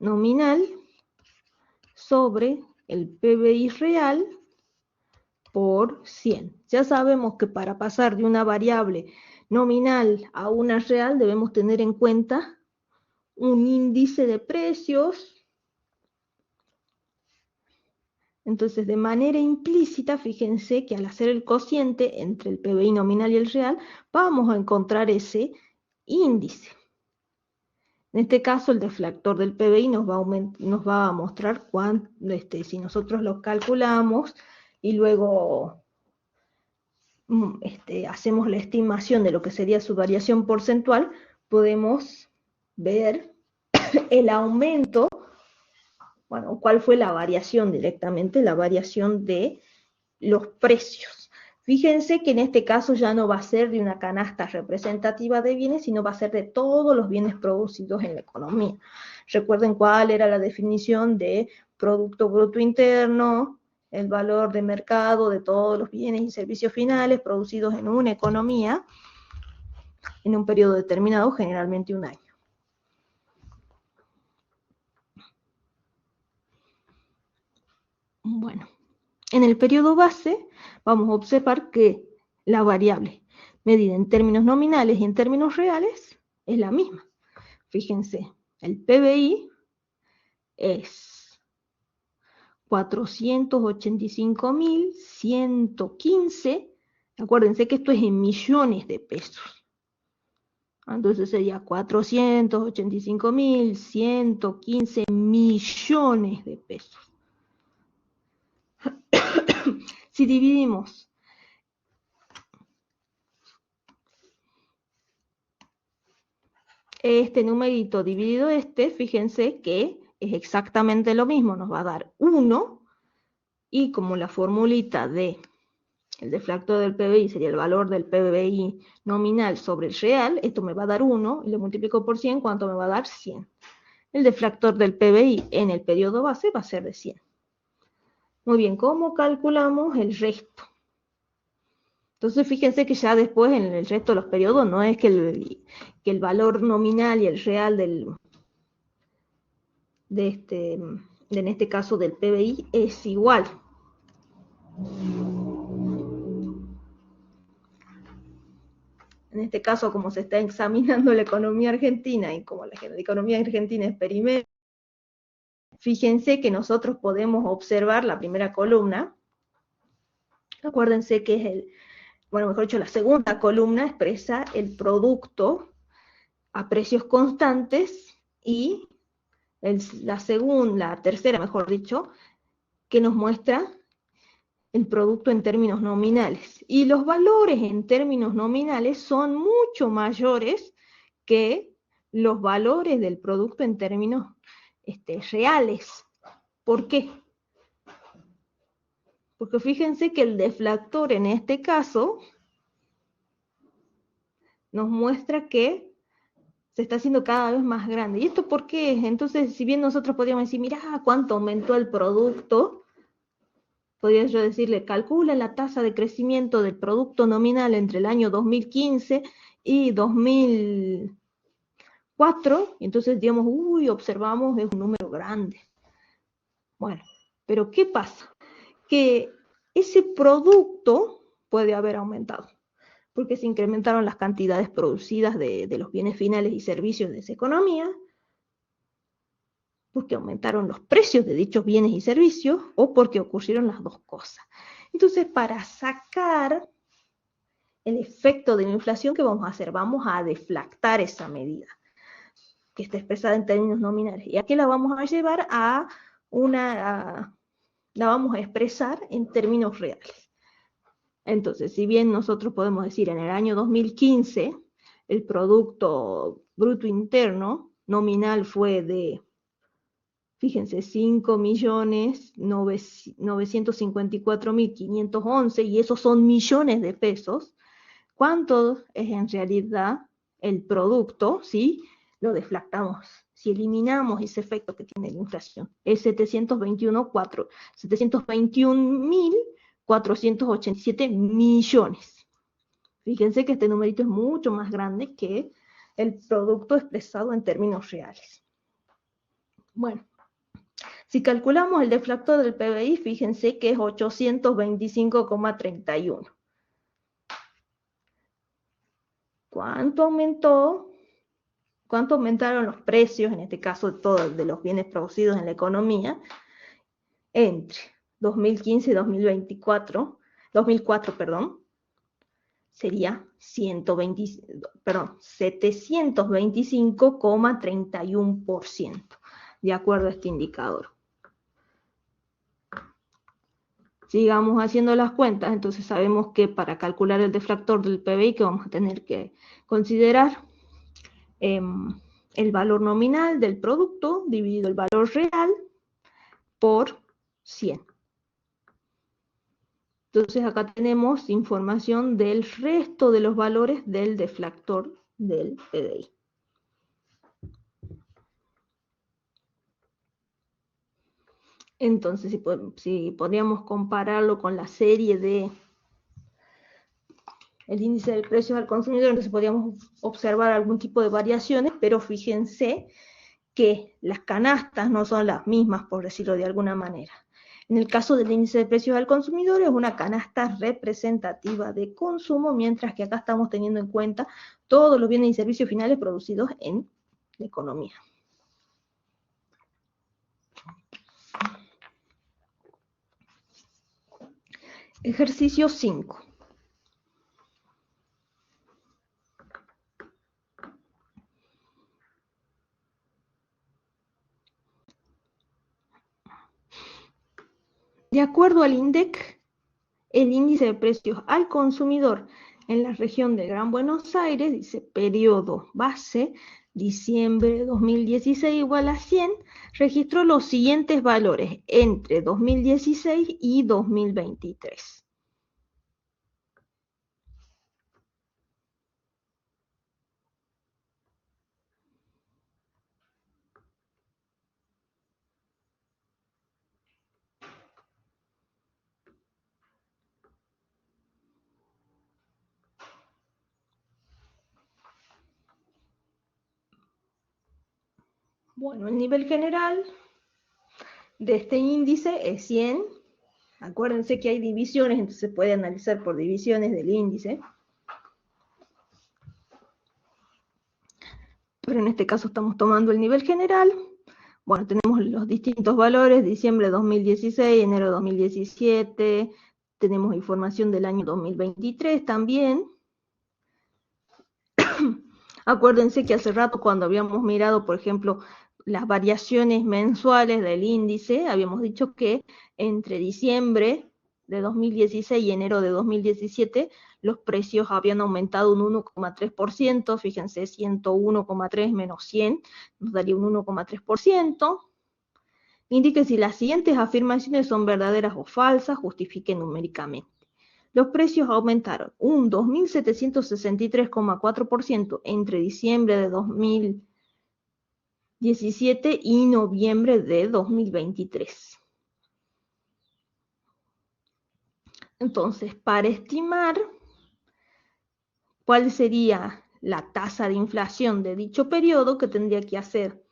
nominal sobre el PBI real por 100. Ya sabemos que para pasar de una variable nominal a una real debemos tener en cuenta un índice de precios. Entonces, de manera implícita, fíjense que al hacer el cociente entre el PBI nominal y el real, vamos a encontrar ese índice. En este caso, el deflactor del PBI nos va a mostrar si nosotros lo calculamos y luego hacemos la estimación de lo que sería su variación porcentual, podemos ver el aumento, bueno, cuál fue la variación directamente, la variación de los precios. Fíjense que en este caso ya no va a ser de una canasta representativa de bienes, sino va a ser de todos los bienes producidos en la economía. Recuerden cuál era la definición de Producto Bruto Interno, el valor de mercado de todos los bienes y servicios finales producidos en una economía en un periodo determinado, generalmente un año. Bueno, en el periodo base vamos a observar que la variable medida en términos nominales y en términos reales es la misma. Fíjense, el PBI es 485.115. Acuérdense que esto es en millones de pesos. Entonces sería 485.115 millones de pesos. Si dividimos este numerito dividido fíjense que es exactamente lo mismo, nos va a dar 1, y como la formulita de el deflactor del PBI sería el valor del PBI nominal sobre el real, esto me va a dar 1, y lo multiplico por 100, ¿cuánto me va a dar? 100. El deflactor del PBI en el periodo base va a ser de 100. Muy bien, ¿cómo calculamos el resto? Entonces fíjense que ya después en el resto de los periodos no es que el valor nominal y el real en este caso del PBI es igual. En este caso, como se está examinando la economía argentina y como la economía argentina experimenta, fíjense que nosotros podemos observar la primera columna. Acuérdense que es mejor dicho, la segunda columna expresa el producto a precios constantes y la tercera, mejor dicho, que nos muestra el producto en términos nominales. Y los valores en términos nominales son mucho mayores que los valores del producto en términos reales. ¿Por qué? Porque fíjense que el deflactor en este caso nos muestra que se está haciendo cada vez más grande. ¿Y esto por qué? Entonces, si bien nosotros podríamos decir, mirá cuánto aumentó el producto, podría yo decirle, calcula la tasa de crecimiento del producto nominal entre el año 2015 y 2004, y entonces digamos, observamos, es un número grande. Bueno, pero ¿qué pasa? Que ese producto puede haber aumentado, porque se incrementaron las cantidades producidas de los bienes finales y servicios de esa economía, porque aumentaron los precios de dichos bienes y servicios, o porque ocurrieron las dos cosas. Entonces, para sacar el efecto de la inflación, ¿qué vamos a hacer? Vamos a deflactar esa medida, que está expresada en términos nominales. Y aquí la vamos a llevar a la vamos a expresar en términos reales. Entonces, si bien nosotros podemos decir en el año 2015, el Producto Bruto Interno nominal fue de, fíjense, 5.954.511, y esos son millones de pesos. ¿Cuánto es en realidad el producto, ¿sí? Lo deflactamos. Si eliminamos ese efecto que tiene la inflación, es 721.487 millones. Fíjense que este numerito es mucho más grande que el producto expresado en términos reales. Bueno, si calculamos el deflactor del PBI, fíjense que es 825,31. ¿Cuánto aumentó? ¿Cuánto aumentaron los precios, en este caso de los bienes producidos en la economía, entre 2015 y 2004, sería 725,31%, de acuerdo a este indicador. Sigamos haciendo las cuentas. Entonces sabemos que para calcular el deflactor del PBI, que vamos a tener que considerar el valor nominal del producto dividido el valor real por 100. Entonces acá tenemos información del resto de los valores del deflactor del PBI. Entonces, si podríamos compararlo con la serie de el índice de precios al consumidor, entonces podríamos observar algún tipo de variaciones, pero fíjense que las canastas no son las mismas, por decirlo de alguna manera. En el caso del índice de precios al consumidor es una canasta representativa de consumo, mientras que acá estamos teniendo en cuenta todos los bienes y servicios finales producidos en la economía. Ejercicio 5. De acuerdo al INDEC, el índice de precios al consumidor en la región de Gran Buenos Aires, dice periodo base, diciembre de 2016 igual a 100, registró los siguientes valores entre 2016 y 2023. Bueno, el nivel general de este índice es 100. Acuérdense que hay divisiones, entonces se puede analizar por divisiones del índice. Pero en este caso estamos tomando el nivel general. Bueno, tenemos los distintos valores, diciembre de 2016, enero de 2017, tenemos información del año 2023 también. Acuérdense que hace rato cuando habíamos mirado, por ejemplo, las variaciones mensuales del índice, habíamos dicho que entre diciembre de 2016 y enero de 2017 los precios habían aumentado un 1,3%, fíjense, 101,3 menos 100 nos daría un 1,3%. Indique si las siguientes afirmaciones son verdaderas o falsas, justifique numéricamente. Los precios aumentaron un 2.763,4% entre diciembre de 2017 y noviembre de 2023. Entonces, para estimar cuál sería la tasa de inflación de dicho periodo, ¿qué tendría que hacer?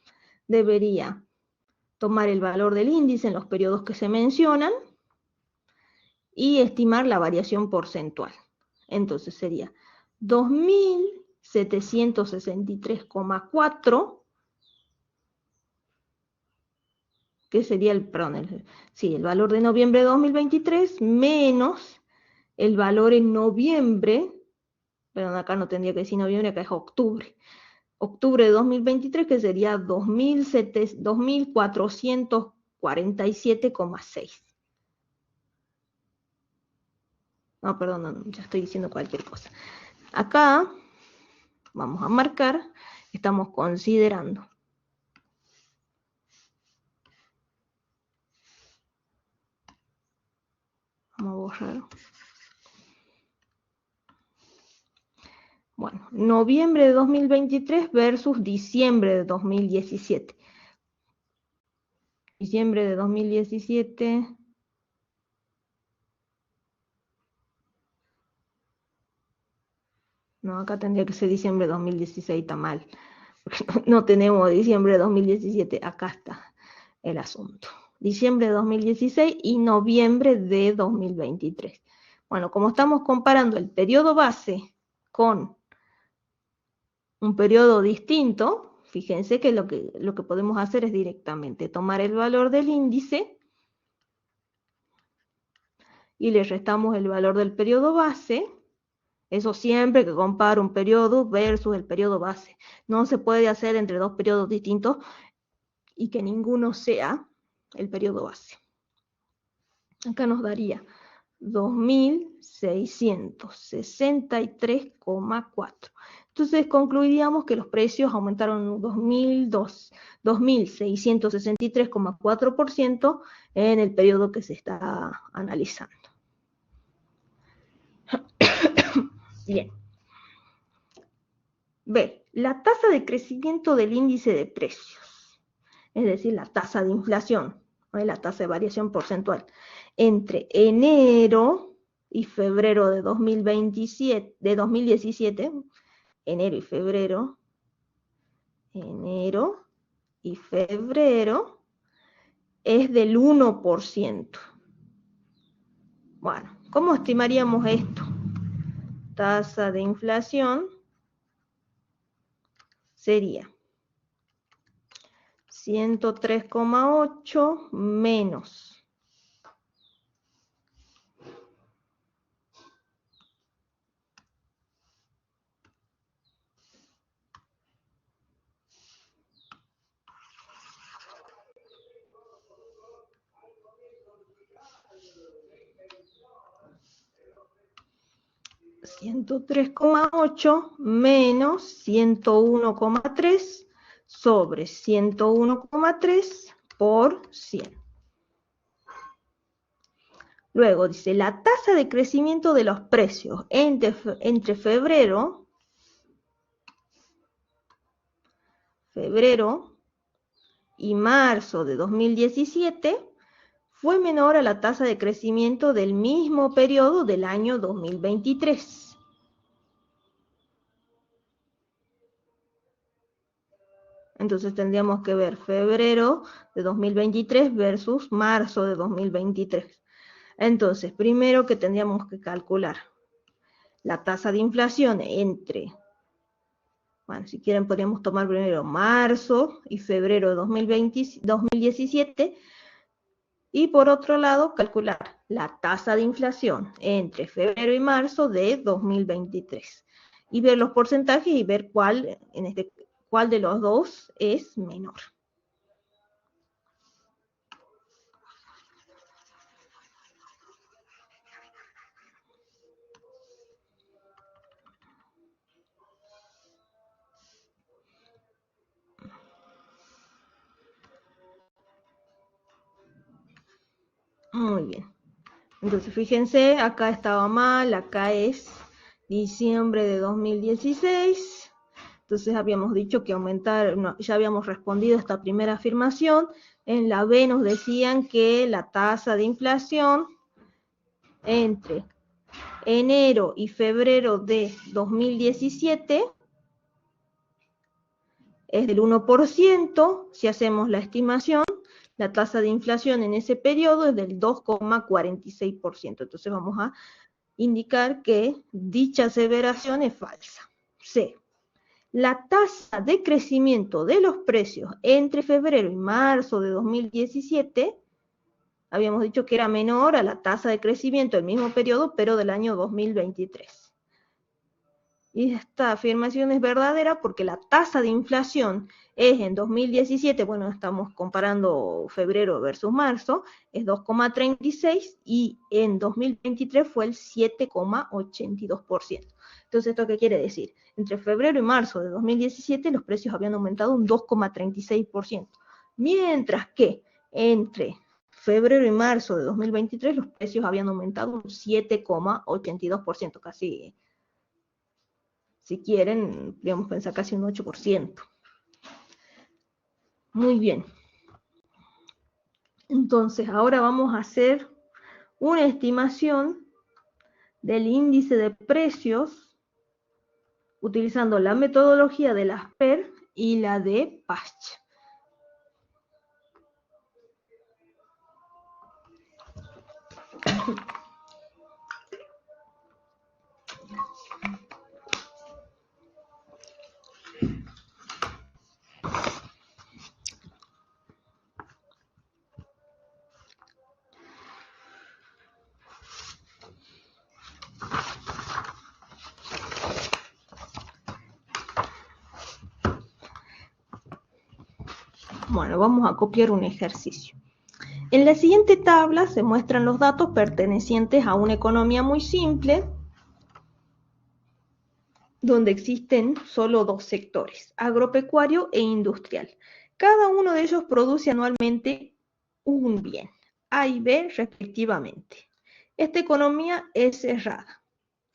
Debería tomar el valor del índice en los periodos que se mencionan y estimar la variación porcentual. Entonces sería 2.763,4, que sería el valor de noviembre de 2023 menos el valor en noviembre Perdón, acá no tendría que decir noviembre, acá es octubre. Octubre de 2023, que sería 2.447,6. No, perdón, no, ya estoy diciendo cualquier cosa. Acá vamos a marcar, estamos considerando. Vamos a borrar. Bueno, noviembre de 2023 versus diciembre de 2017. Diciembre de 2017. No, acá tendría que ser diciembre de 2016, está mal. Porque no tenemos diciembre de 2017. Acá está el asunto. Diciembre de 2016 y noviembre de 2023. Bueno, como estamos comparando el periodo base con un periodo distinto, fíjense que lo que podemos hacer es directamente tomar el valor del índice y le restamos el valor del periodo base. Eso siempre que comparo un periodo versus el periodo base. No se puede hacer entre dos periodos distintos y que ninguno sea el periodo base. Acá nos daría 2.663,4. Entonces concluiríamos que los precios aumentaron 2.663,4% en el periodo que se está analizando. Bien. B. La tasa de crecimiento del índice de precios, es decir, la tasa de inflación, la tasa de variación porcentual, entre enero y febrero de 2017, enero y febrero, es del 1%. Bueno, ¿cómo estimaríamos esto? Tasa de inflación sería 103,8 menos 103,8 menos 101,3 sobre 101,3 por 100. Luego dice, la tasa de crecimiento de los precios entre febrero y marzo de 2017 fue menor a la tasa de crecimiento del mismo periodo del año 2023. Entonces tendríamos que ver febrero de 2023 versus marzo de 2023. Entonces, primero que tendríamos que calcular la tasa de inflación entre, bueno, si quieren podríamos tomar primero marzo y febrero de 2017, y por otro lado calcular la tasa de inflación entre febrero y marzo de 2023. Y ver los porcentajes y ver cuál de los dos es menor. Muy bien. Entonces, fíjense, acá estaba mal, acá es diciembre de 2016. Entonces, habíamos dicho que aumentar, no, ya habíamos respondido a esta primera afirmación. En la B nos decían que la tasa de inflación entre enero y febrero de 2017 es del 1%. Si hacemos la estimación, la tasa de inflación en ese periodo es del 2,46%. Entonces vamos a indicar que dicha aseveración es falsa. C. La tasa de crecimiento de los precios entre febrero y marzo de 2017, habíamos dicho que era menor a la tasa de crecimiento del mismo periodo, pero del año 2023. Y esta afirmación es verdadera porque la tasa de inflación es en 2017, bueno, estamos comparando febrero versus marzo, es 2,36 y en 2023 fue el 7,82%. Entonces, ¿esto qué quiere decir? Entre febrero y marzo de 2017 los precios habían aumentado un 2,36%, mientras que entre febrero y marzo de 2023 los precios habían aumentado un 7,82%, casi, si quieren, podríamos pensar casi un 8%. Muy bien. Entonces, ahora vamos a hacer una estimación del índice de precios utilizando la metodología de las PER y la de Pasch. Bueno, vamos a copiar un ejercicio. En la siguiente tabla se muestran los datos pertenecientes a una economía muy simple, donde existen solo dos sectores, agropecuario e industrial. Cada uno de ellos produce anualmente un bien, A y B respectivamente. Esta economía es cerrada,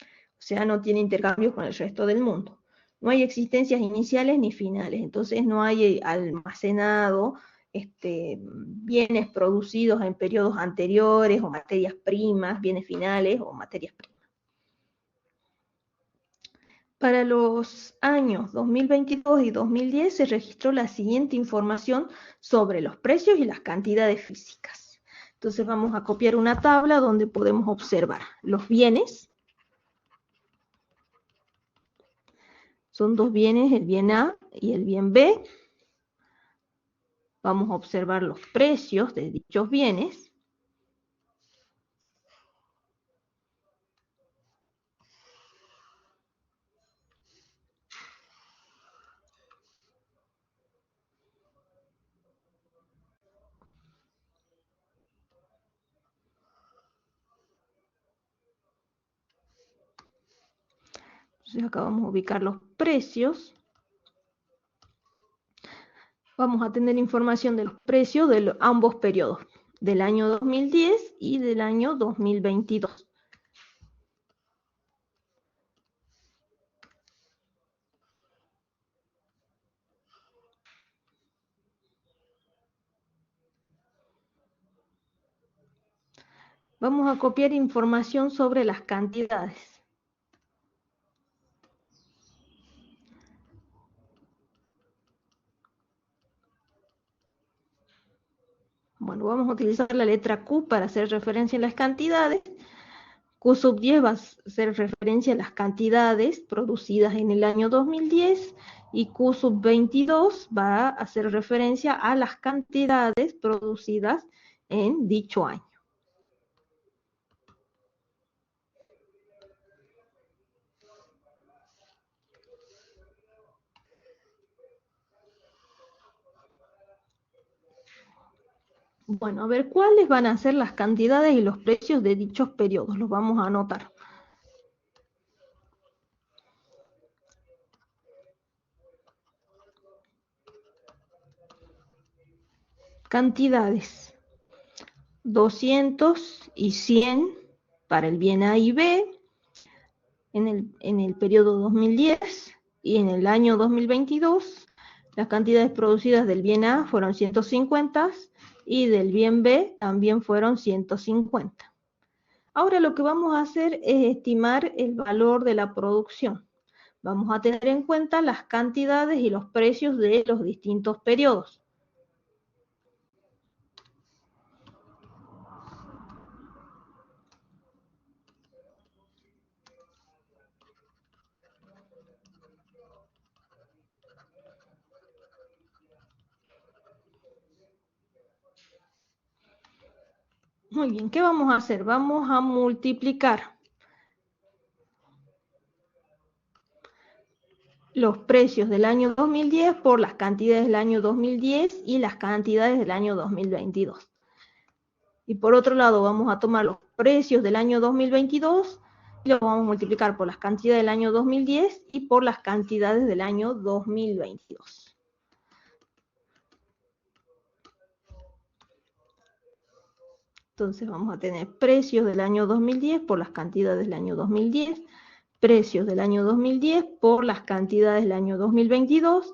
o sea, no tiene intercambios con el resto del mundo. No hay existencias iniciales ni finales, entonces no hay almacenado bienes producidos en periodos anteriores o materias primas, bienes finales o materias primas. Para los años 2022 y 2010 se registró la siguiente información sobre los precios y las cantidades físicas. Entonces vamos a copiar una tabla donde podemos observar los bienes. Son dos bienes, el bien A y el bien B. Vamos a observar los precios de dichos bienes. Entonces acá vamos a ubicar los precios. Vamos a tener información de los precios de ambos periodos, del año 2010 y del año 2022. Vamos a copiar información sobre las cantidades. Bueno, vamos a utilizar la letra Q para hacer referencia a las cantidades. Q sub 10 va a hacer referencia a las cantidades producidas en el año 2010 y Q sub 22 va a hacer referencia a las cantidades producidas en dicho año. Bueno, a ver, ¿cuáles van a ser las cantidades y los precios de dichos periodos? Los vamos a anotar. Cantidades. 200 y 100 para el bien A y B en el periodo 2010 y en el año 2022 las cantidades producidas del bien A fueron 150 y del bien B también fueron 150. Ahora lo que vamos a hacer es estimar el valor de la producción. Vamos a tener en cuenta las cantidades y los precios de los distintos periodos. Muy bien, ¿qué vamos a hacer? Vamos a multiplicar los precios del año 2010 por las cantidades del año 2010 y las cantidades del año 2022. Y por otro lado, vamos a tomar los precios del año 2022 y los vamos a multiplicar por las cantidades del año 2010 y por las cantidades del año 2022. Entonces vamos a tener precios del año 2010 por las cantidades del año 2010, precios del año 2010 por las cantidades del año 2022,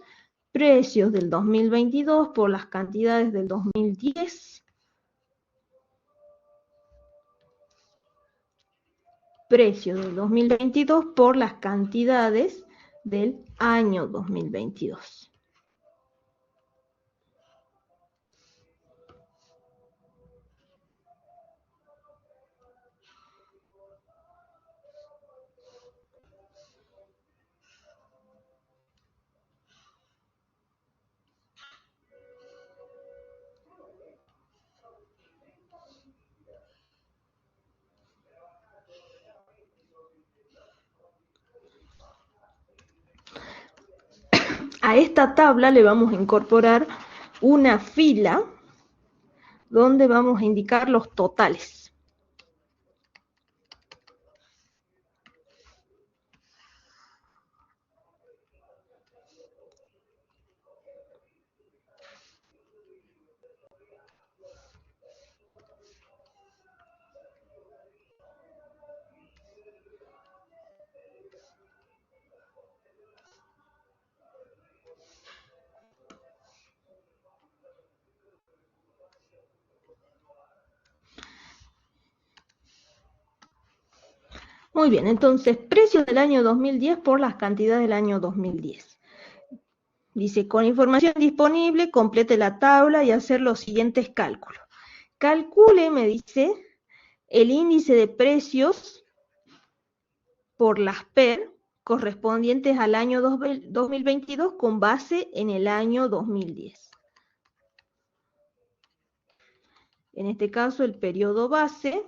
precios del 2022 por las cantidades del 2010, precios del 2022 por las cantidades del año 2022. A esta tabla le vamos a incorporar una fila donde vamos a indicar los totales. Muy bien, entonces, precios del año 2010 por las cantidades del año 2010. Dice, con información disponible, complete la tabla y hacer los siguientes cálculos. Calcule, me dice, el índice de precios por las PER correspondientes al año 2022 con base en el año 2010. En este caso, el periodo base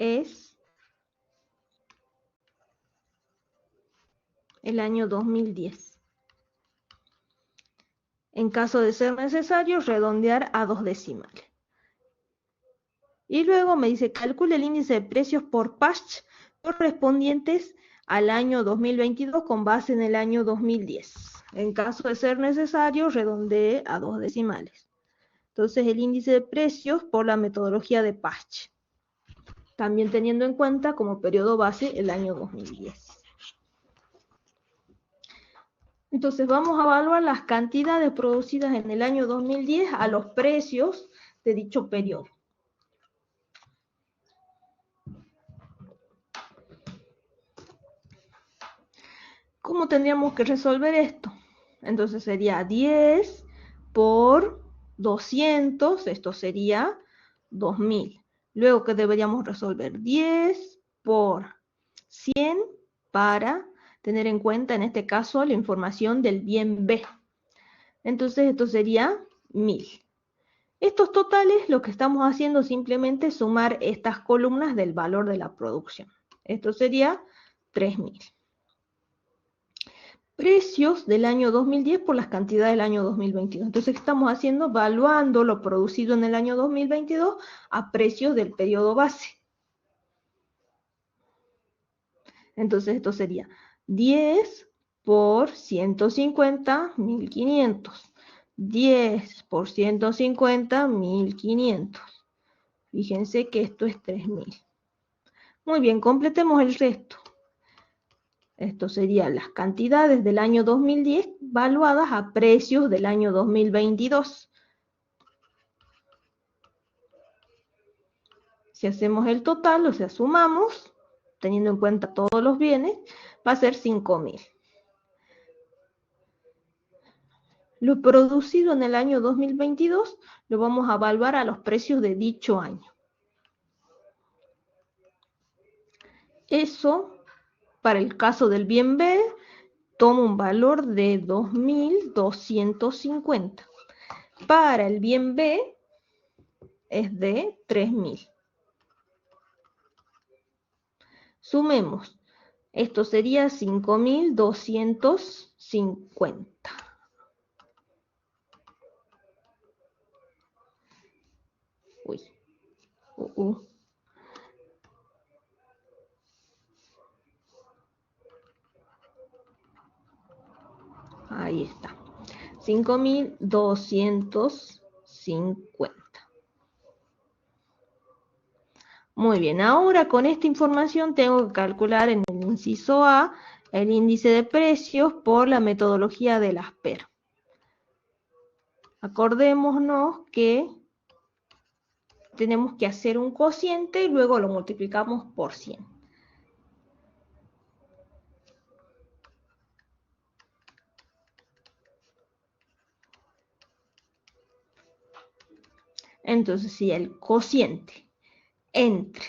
es el año 2010. En caso de ser necesario, redondear a 2 decimales. Y luego me dice, calcule el índice de precios por PASCH correspondientes al año 2022 con base en el año 2010. En caso de ser necesario, redondee a 2 decimales. Entonces, el índice de precios por la metodología de PASCH. También teniendo en cuenta como periodo base el año 2010. Entonces vamos a evaluar las cantidades producidas en el año 2010 a los precios de dicho periodo. ¿Cómo tendríamos que resolver esto? Entonces sería 10 por 200, esto sería 2000. Luego, ¿qué deberíamos resolver? 10 por 100 para tener en cuenta, en este caso, la información del bien B. Entonces, esto sería 1000. Estos totales, lo que estamos haciendo simplemente es sumar estas columnas del valor de la producción. Esto sería 3000. Precios del año 2010 por las cantidades del año 2022. Entonces, ¿qué estamos haciendo? Evaluando lo producido en el año 2022 a precios del periodo base. Entonces, esto sería 10 por 150, 1500. 10 por 150, 1500. Fíjense que esto es 3000. Muy bien, completemos el resto. Esto serían las cantidades del año 2010 valuadas a precios del año 2022. Si hacemos el total, o sea, sumamos, teniendo en cuenta todos los bienes, va a ser 5000. Lo producido en el año 2022 lo vamos a evaluar a los precios de dicho año. Eso, para el caso del bien B, toma un valor de 2250. Para el bien B, es de 3.000. Sumemos. Esto sería 5.250. Uy. Ahí está. 5.250. Muy bien, ahora con esta información tengo que calcular en el inciso A el índice de precios por la metodología de las PER. Acordémonos que tenemos que hacer un cociente y luego lo multiplicamos por 100. Entonces, si el cociente entre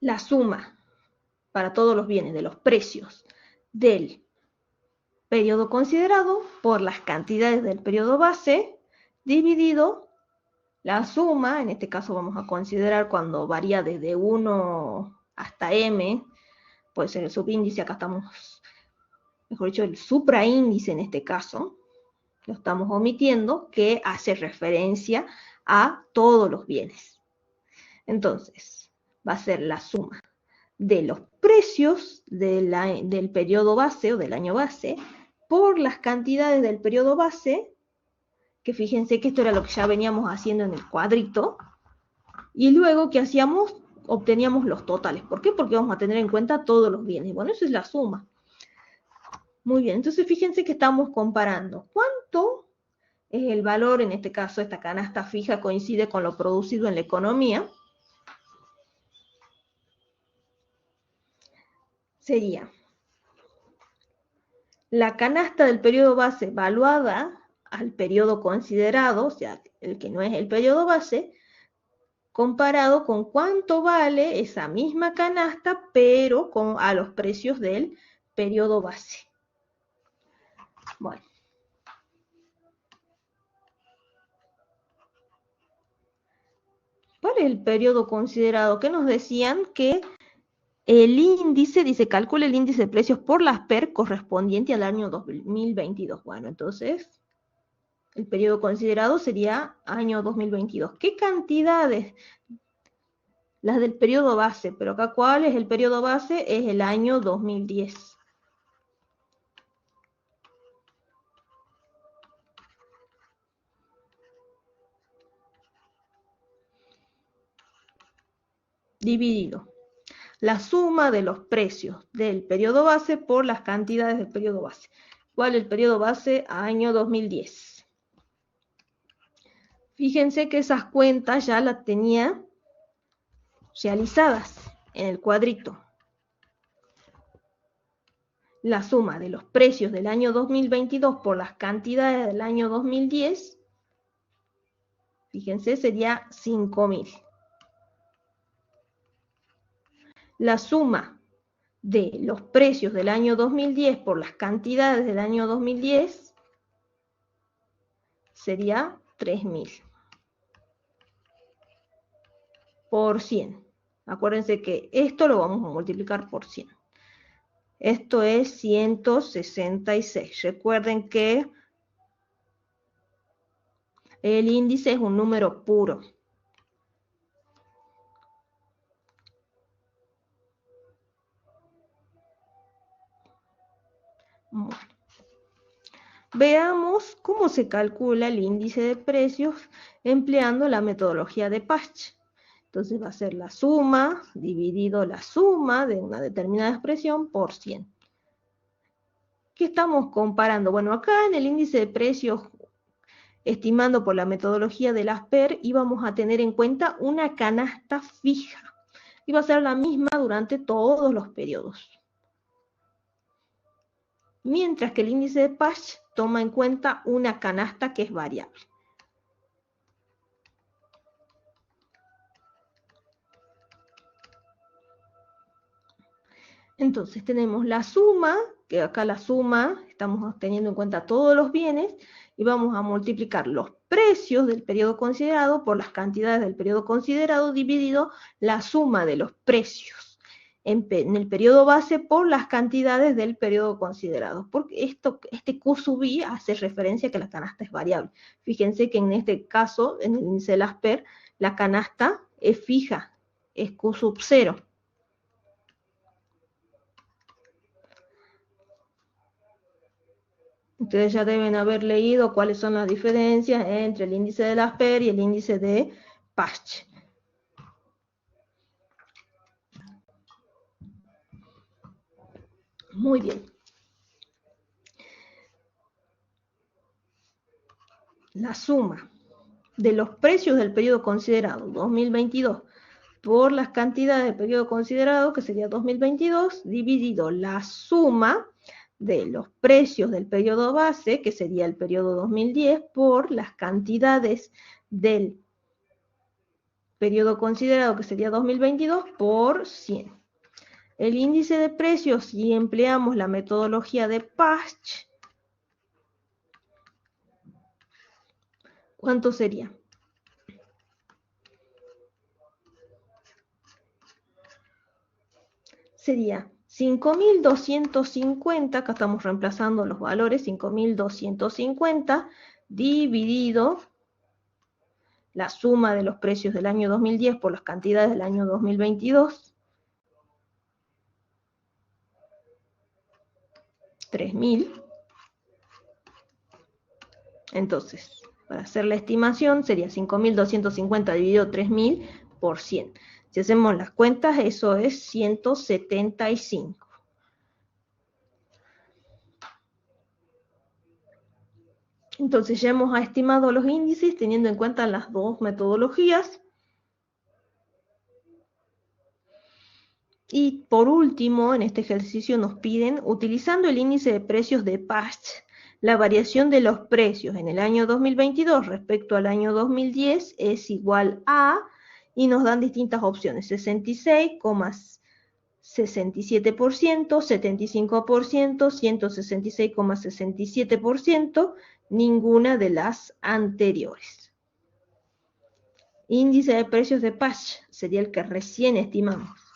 la suma para todos los bienes de los precios del periodo considerado por las cantidades del periodo base dividido la suma, en este caso vamos a considerar cuando varía desde 1 hasta m, puede ser el subíndice, acá estamos, mejor dicho, el supraíndice en este caso, lo estamos omitiendo, que hace referencia a todos los bienes. Entonces, va a ser la suma de los precios del periodo base o del año base por las cantidades del periodo base, que fíjense que esto era lo que ya veníamos haciendo en el cuadrito, y luego, ¿qué hacíamos? Obteníamos los totales. ¿Por qué? Porque vamos a tener en cuenta todos los bienes. Bueno, eso es la suma. Muy bien, entonces fíjense que estamos comparando. ¿Cuánto es el valor? En este caso, esta canasta fija coincide con lo producido en la economía. Sería la canasta del periodo base evaluada al periodo considerado, o sea, el que no es el periodo base, comparado con cuánto vale esa misma canasta, pero a los precios del periodo base. Bueno. ¿Cuál es el periodo considerado? ¿Qué nos decían? Que el índice, dice, calcula el índice de precios por las PER correspondiente al año 2022. Bueno, entonces, el periodo considerado sería año 2022. ¿Qué cantidades? Las del periodo base, pero acá, ¿cuál es el periodo base? Es el año 2010. Dividido la suma de los precios del periodo base por las cantidades del periodo base. ¿Cuál es el periodo base? Año 2010. Fíjense que esas cuentas ya las tenía realizadas en el cuadrito. La suma de los precios del año 2022 por las cantidades del año 2010, fíjense, sería 5.000. La suma de los precios del año 2010 por las cantidades del año 2010 sería 3.000 por 100. Acuérdense que esto lo vamos a multiplicar por 100. Esto es 166. Recuerden que el índice es un número puro. Bueno. Veamos cómo se calcula el índice de precios empleando la metodología de Pasch. Entonces va a ser la suma dividido la suma de una determinada expresión por 100. ¿Qué estamos comparando? Bueno, acá en el índice de precios, estimando por la metodología de las PER, íbamos a tener en cuenta una canasta fija. Y va a ser la misma durante todos los periodos. Mientras que el índice de Pasch toma en cuenta una canasta que es variable. Entonces tenemos la suma, que acá la suma, estamos teniendo en cuenta todos los bienes, y vamos a multiplicar los precios del periodo considerado por las cantidades del periodo considerado dividido la suma de los precios en el periodo base por las cantidades del periodo considerado. Porque este Q sub I hace referencia a que la canasta es variable. Fíjense que en este caso, en el índice de las PER, la canasta es fija, es Q sub 0. Ustedes ya deben haber leído cuáles son las diferencias entre el índice de las PER y el índice de Pasch. Muy bien. La suma de los precios del periodo considerado 2022 por las cantidades del periodo considerado, que sería 2022, dividido la suma de los precios del periodo base, que sería el periodo 2010, por las cantidades del periodo considerado, que sería 2022, por 100. El índice de precios, si empleamos la metodología de Pasch, ¿cuánto sería? Sería 5.250, acá estamos reemplazando los valores, 5.250 dividido la suma de los precios del año 2010 por las cantidades del año 2022, 3.000. Entonces, para hacer la estimación, sería 5.250 dividido 3.000 por 100. Si hacemos las cuentas, eso es 175. Entonces ya hemos estimado los índices teniendo en cuenta las dos metodologías. Y por último, en este ejercicio nos piden, utilizando el índice de precios de Pasch, la variación de los precios en el año 2022 respecto al año 2010 es igual a, y nos dan distintas opciones, 66,67%, 75%, 166,67%, ninguna de las anteriores. Índice de precios de Pasch sería el que recién estimamos.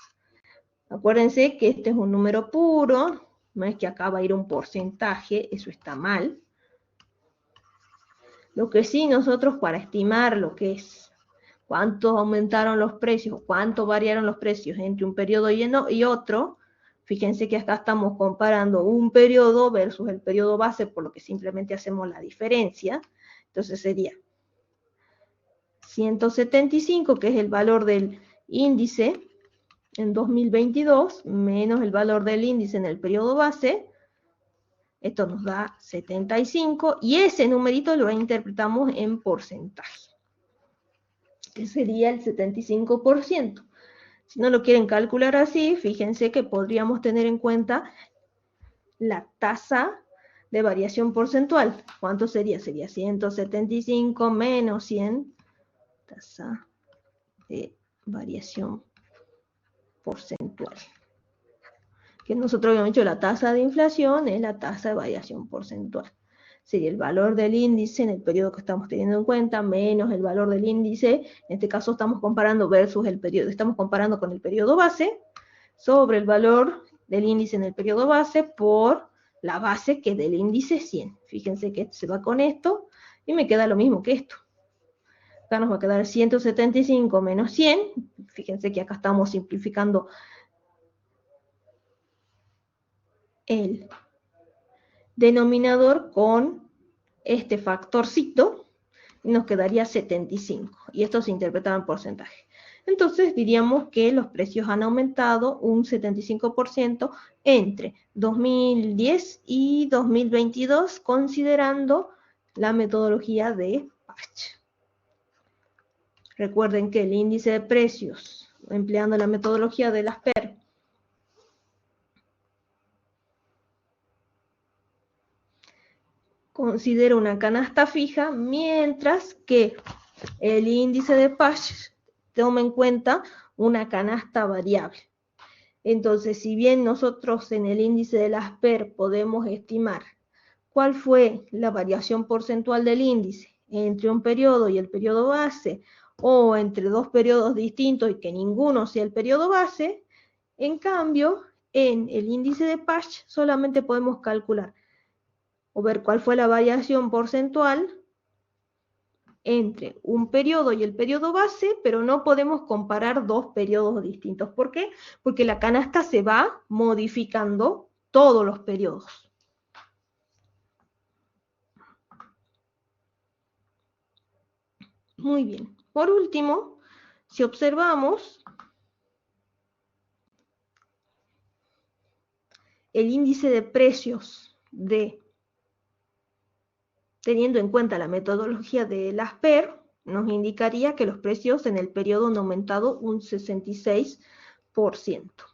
Acuérdense que este es un número puro, no es que acá va a ir un porcentaje, eso está mal. Lo que sí nosotros para estimar lo que es cuánto aumentaron los precios, cuánto variaron los precios entre un periodo y otro, fíjense que acá estamos comparando un periodo versus el periodo base, por lo que simplemente hacemos la diferencia. Entonces sería 175, que es el valor del índice en 2022, menos el valor del índice en el periodo base, esto nos da 75, y ese numerito lo interpretamos en porcentaje, que sería el 75%. Si no lo quieren calcular así, fíjense que podríamos tener en cuenta la tasa de variación porcentual. ¿Cuánto sería? Sería 175 menos 100, tasa de variación porcentual. Que nosotros habíamos dicho la tasa de inflación es la tasa de variación porcentual. Sería el valor del índice en el periodo que estamos teniendo en cuenta menos el valor del índice. En este caso estamos comparando versus el periodo, estamos comparando con el periodo base sobre el valor del índice en el periodo base por la base que es del índice 100. Fíjense que se va con esto y me queda lo mismo que esto. Acá nos va a quedar 175 menos 100. Fíjense que acá estamos simplificando el denominador con este factorcito y nos quedaría 75. Y esto se interpretaba en porcentaje. Entonces diríamos que los precios han aumentado un 75% entre 2010 y 2022, considerando la metodología de Pasch. Recuerden que el índice de precios, empleando la metodología de las PER, considera una canasta fija, mientras que el índice de Pasch toma en cuenta una canasta variable. Entonces, si bien nosotros en el índice de las PER podemos estimar cuál fue la variación porcentual del índice entre un periodo y el periodo base, o entre dos periodos distintos y que ninguno sea el periodo base. En cambio, en el índice de Pasch solamente podemos calcular o ver cuál fue la variación porcentual entre un periodo y el periodo base, pero no podemos comparar dos periodos distintos. ¿Por qué? Porque la canasta se va modificando todos los periodos. Muy bien. Por último, si observamos el índice de precios teniendo en cuenta la metodología de las PER, nos indicaría que los precios en el periodo han aumentado un 66%.